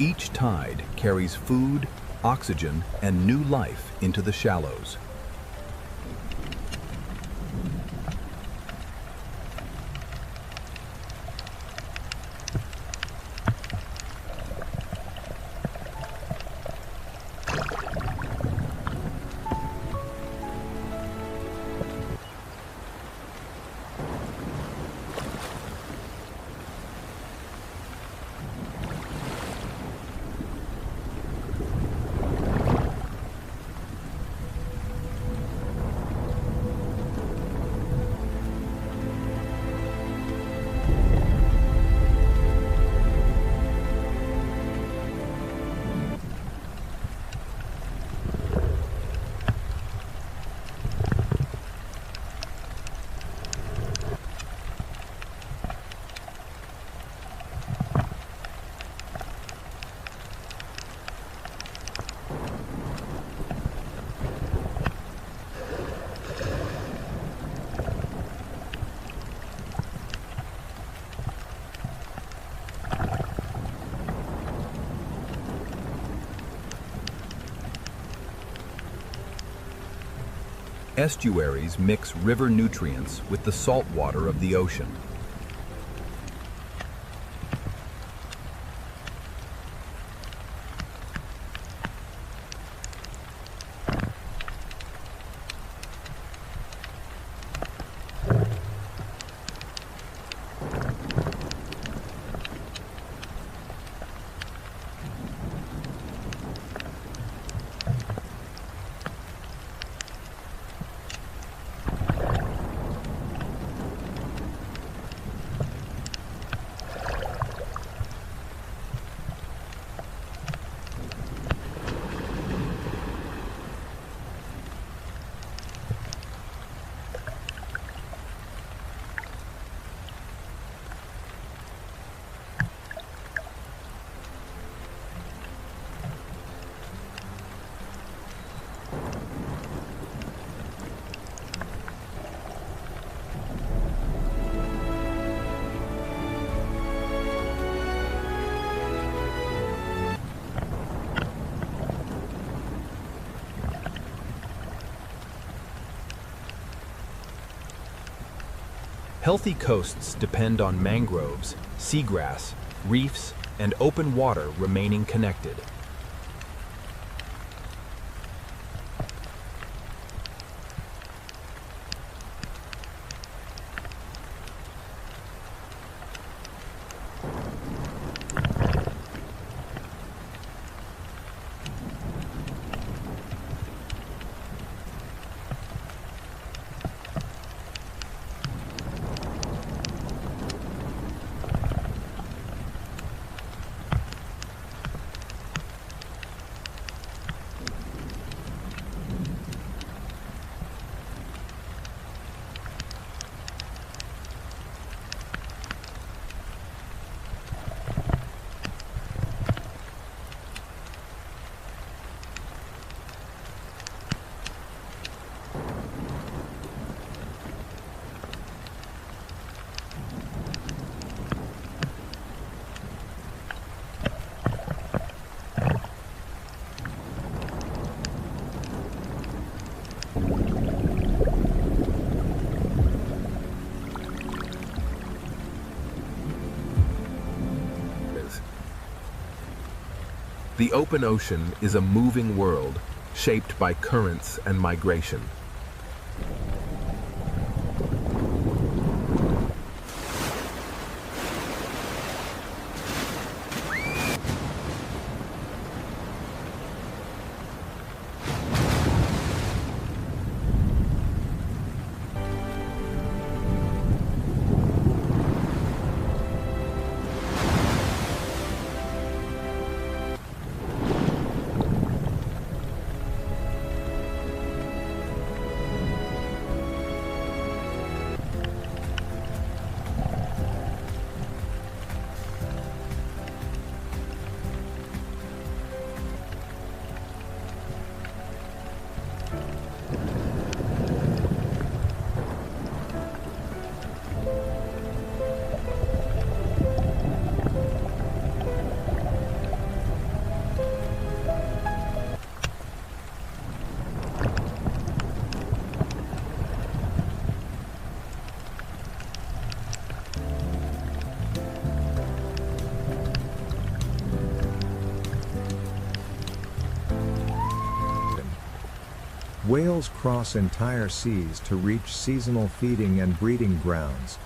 Each tide carries food, oxygen, and new life into the shallows. Estuaries mix river nutrients with the salt water of the ocean. Healthy coasts depend on mangroves, seagrass, reefs, and open water remaining connected. The open ocean is a moving world shaped by currents and migration. Whales cross entire seas to reach seasonal feeding and breeding grounds.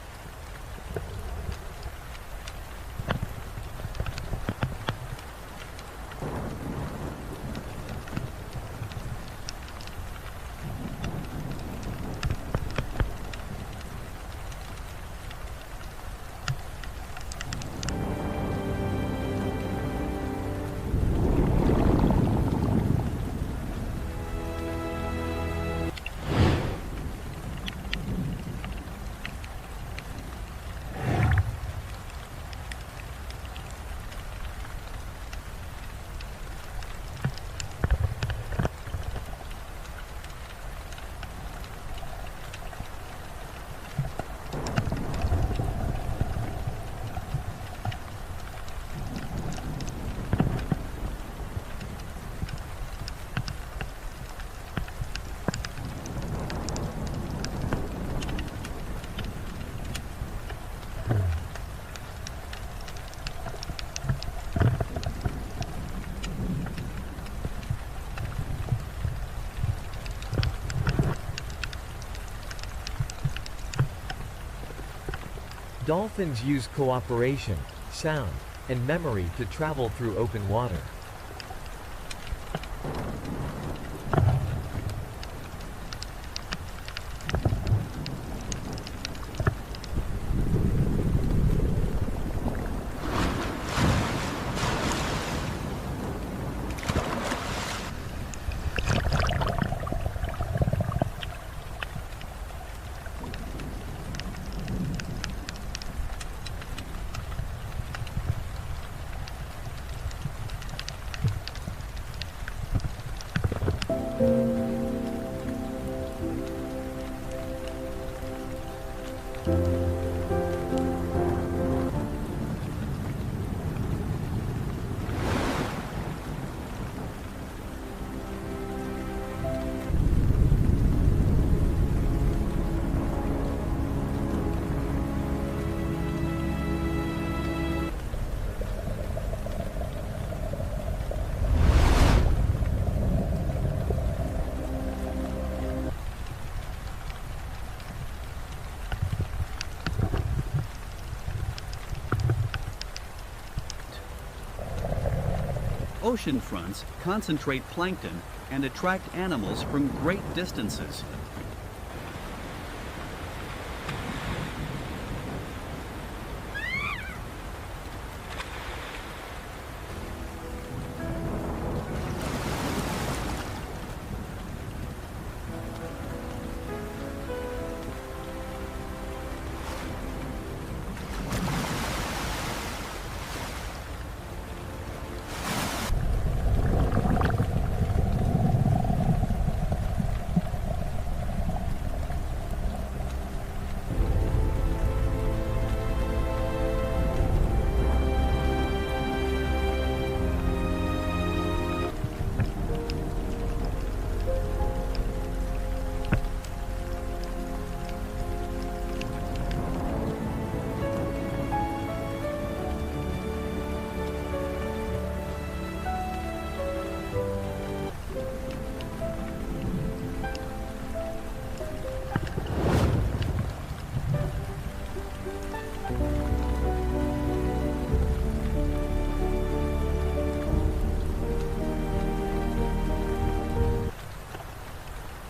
Dolphins use cooperation, sound, and memory to travel through open water. Ocean fronts concentrate plankton and attract animals from great distances.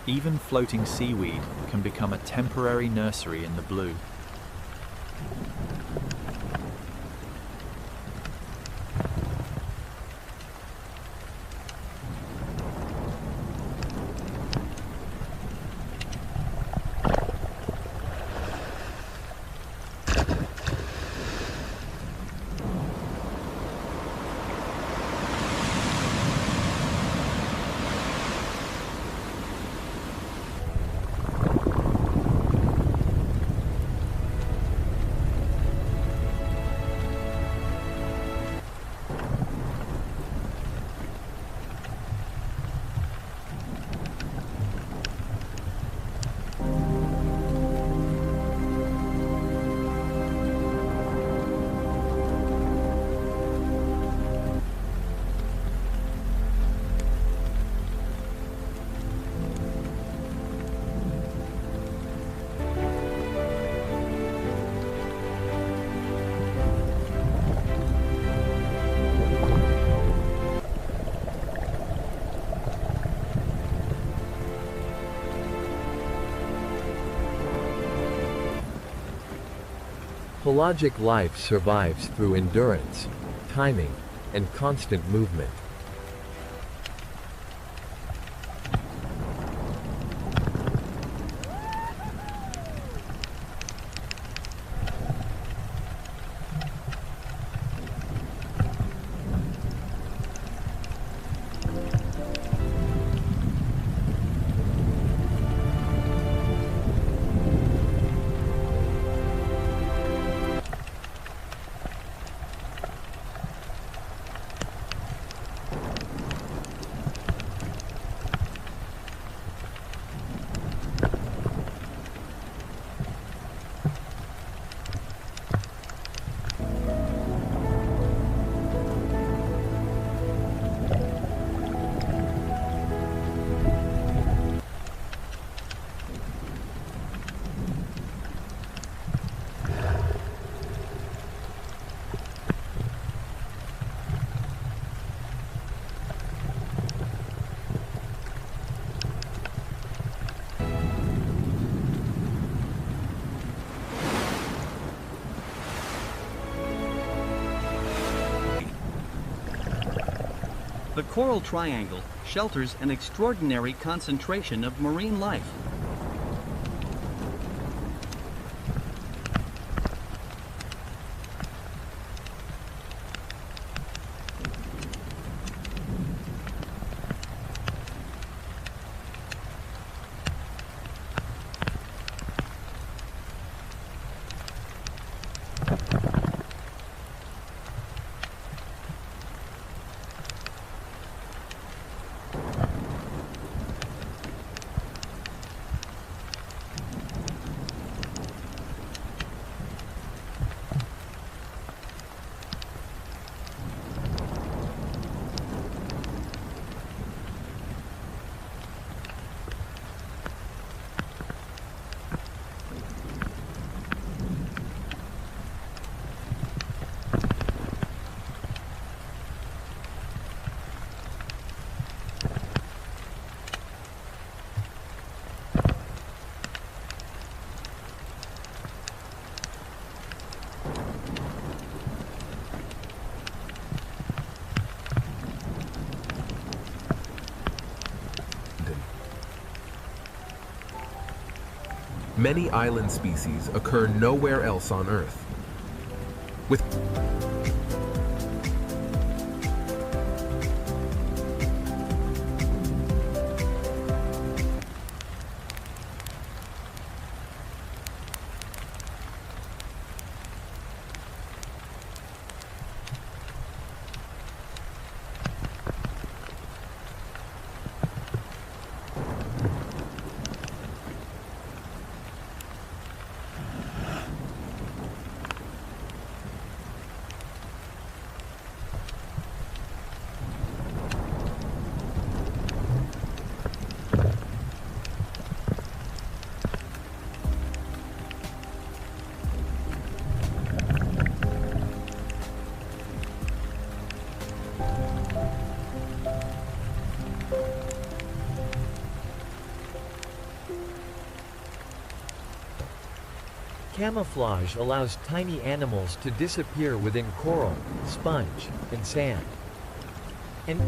Even floating seaweed can become a temporary nursery in the blue. Pelagic life survives through endurance, timing, and constant movement. The coral triangle shelters an extraordinary concentration of marine life. Many island species occur nowhere else on Earth. With Camouflage allows tiny animals to disappear within coral, sponge, and sand. And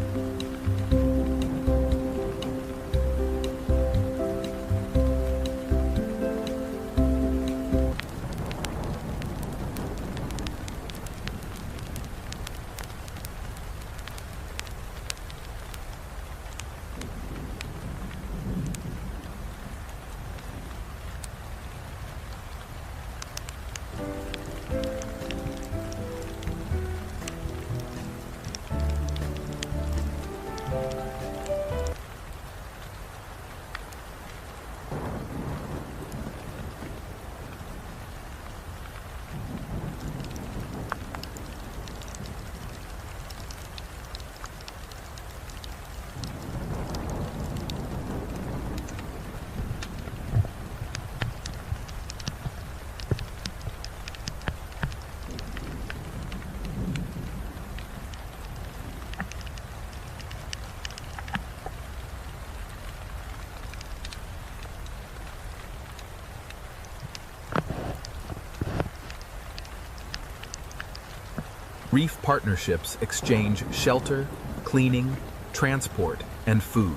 reef partnerships exchange shelter, cleaning, transport, and food.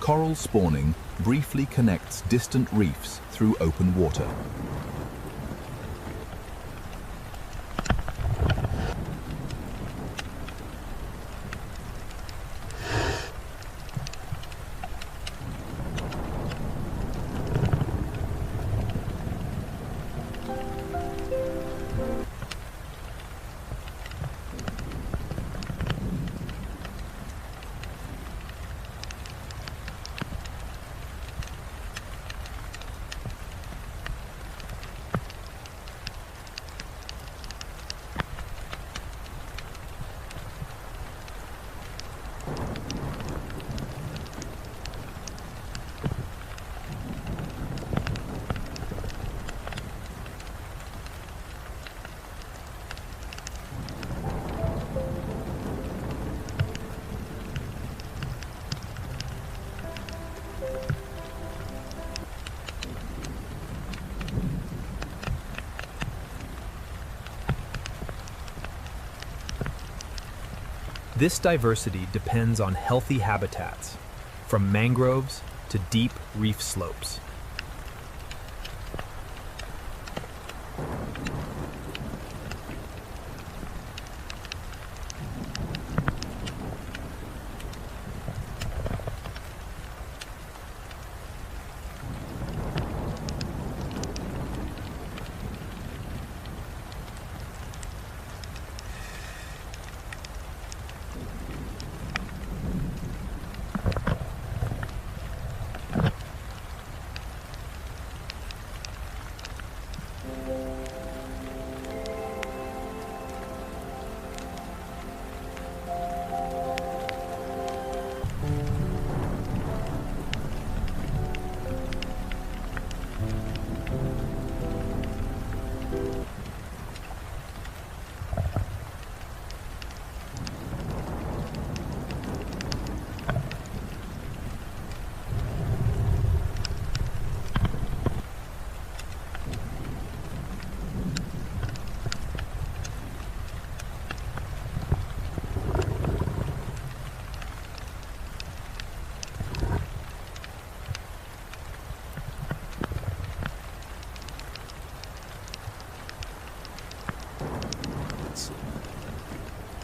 Coral spawning briefly connects distant reefs through open water. This diversity depends on healthy habitats, from mangroves to deep reef slopes.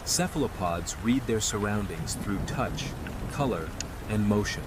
Cephalopods read their surroundings through touch, color, and motion.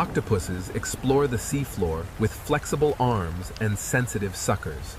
Octopuses explore the seafloor with flexible arms and sensitive suckers.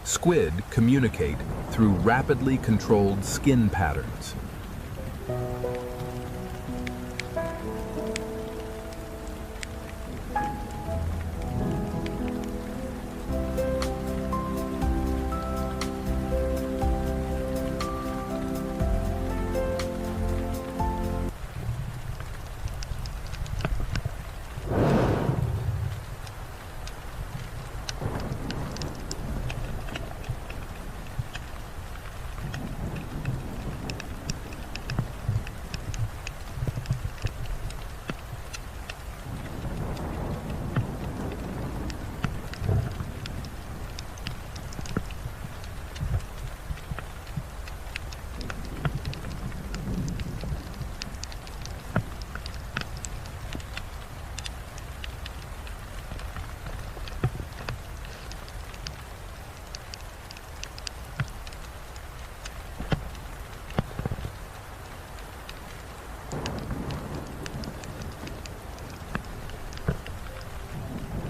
Squid communicate through rapidly controlled skin patterns.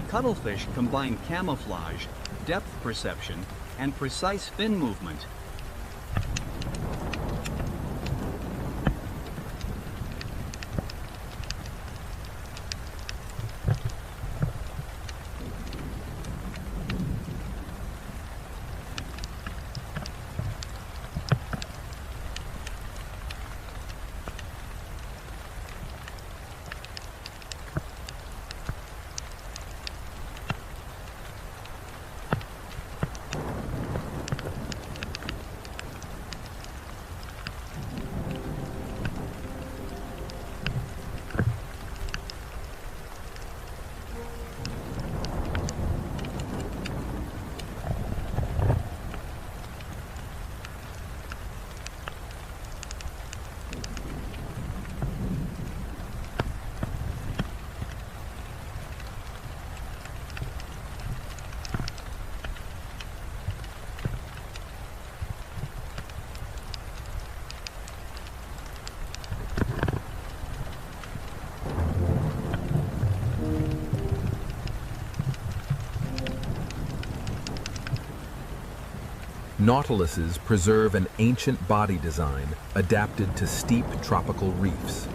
Cuttlefish combine camouflage, depth perception, and precise fin movement. Nautiluses preserve an ancient body design adapted to steep tropical reefs.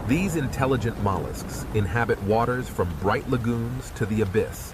These intelligent mollusks inhabit waters from bright lagoons to the abyss,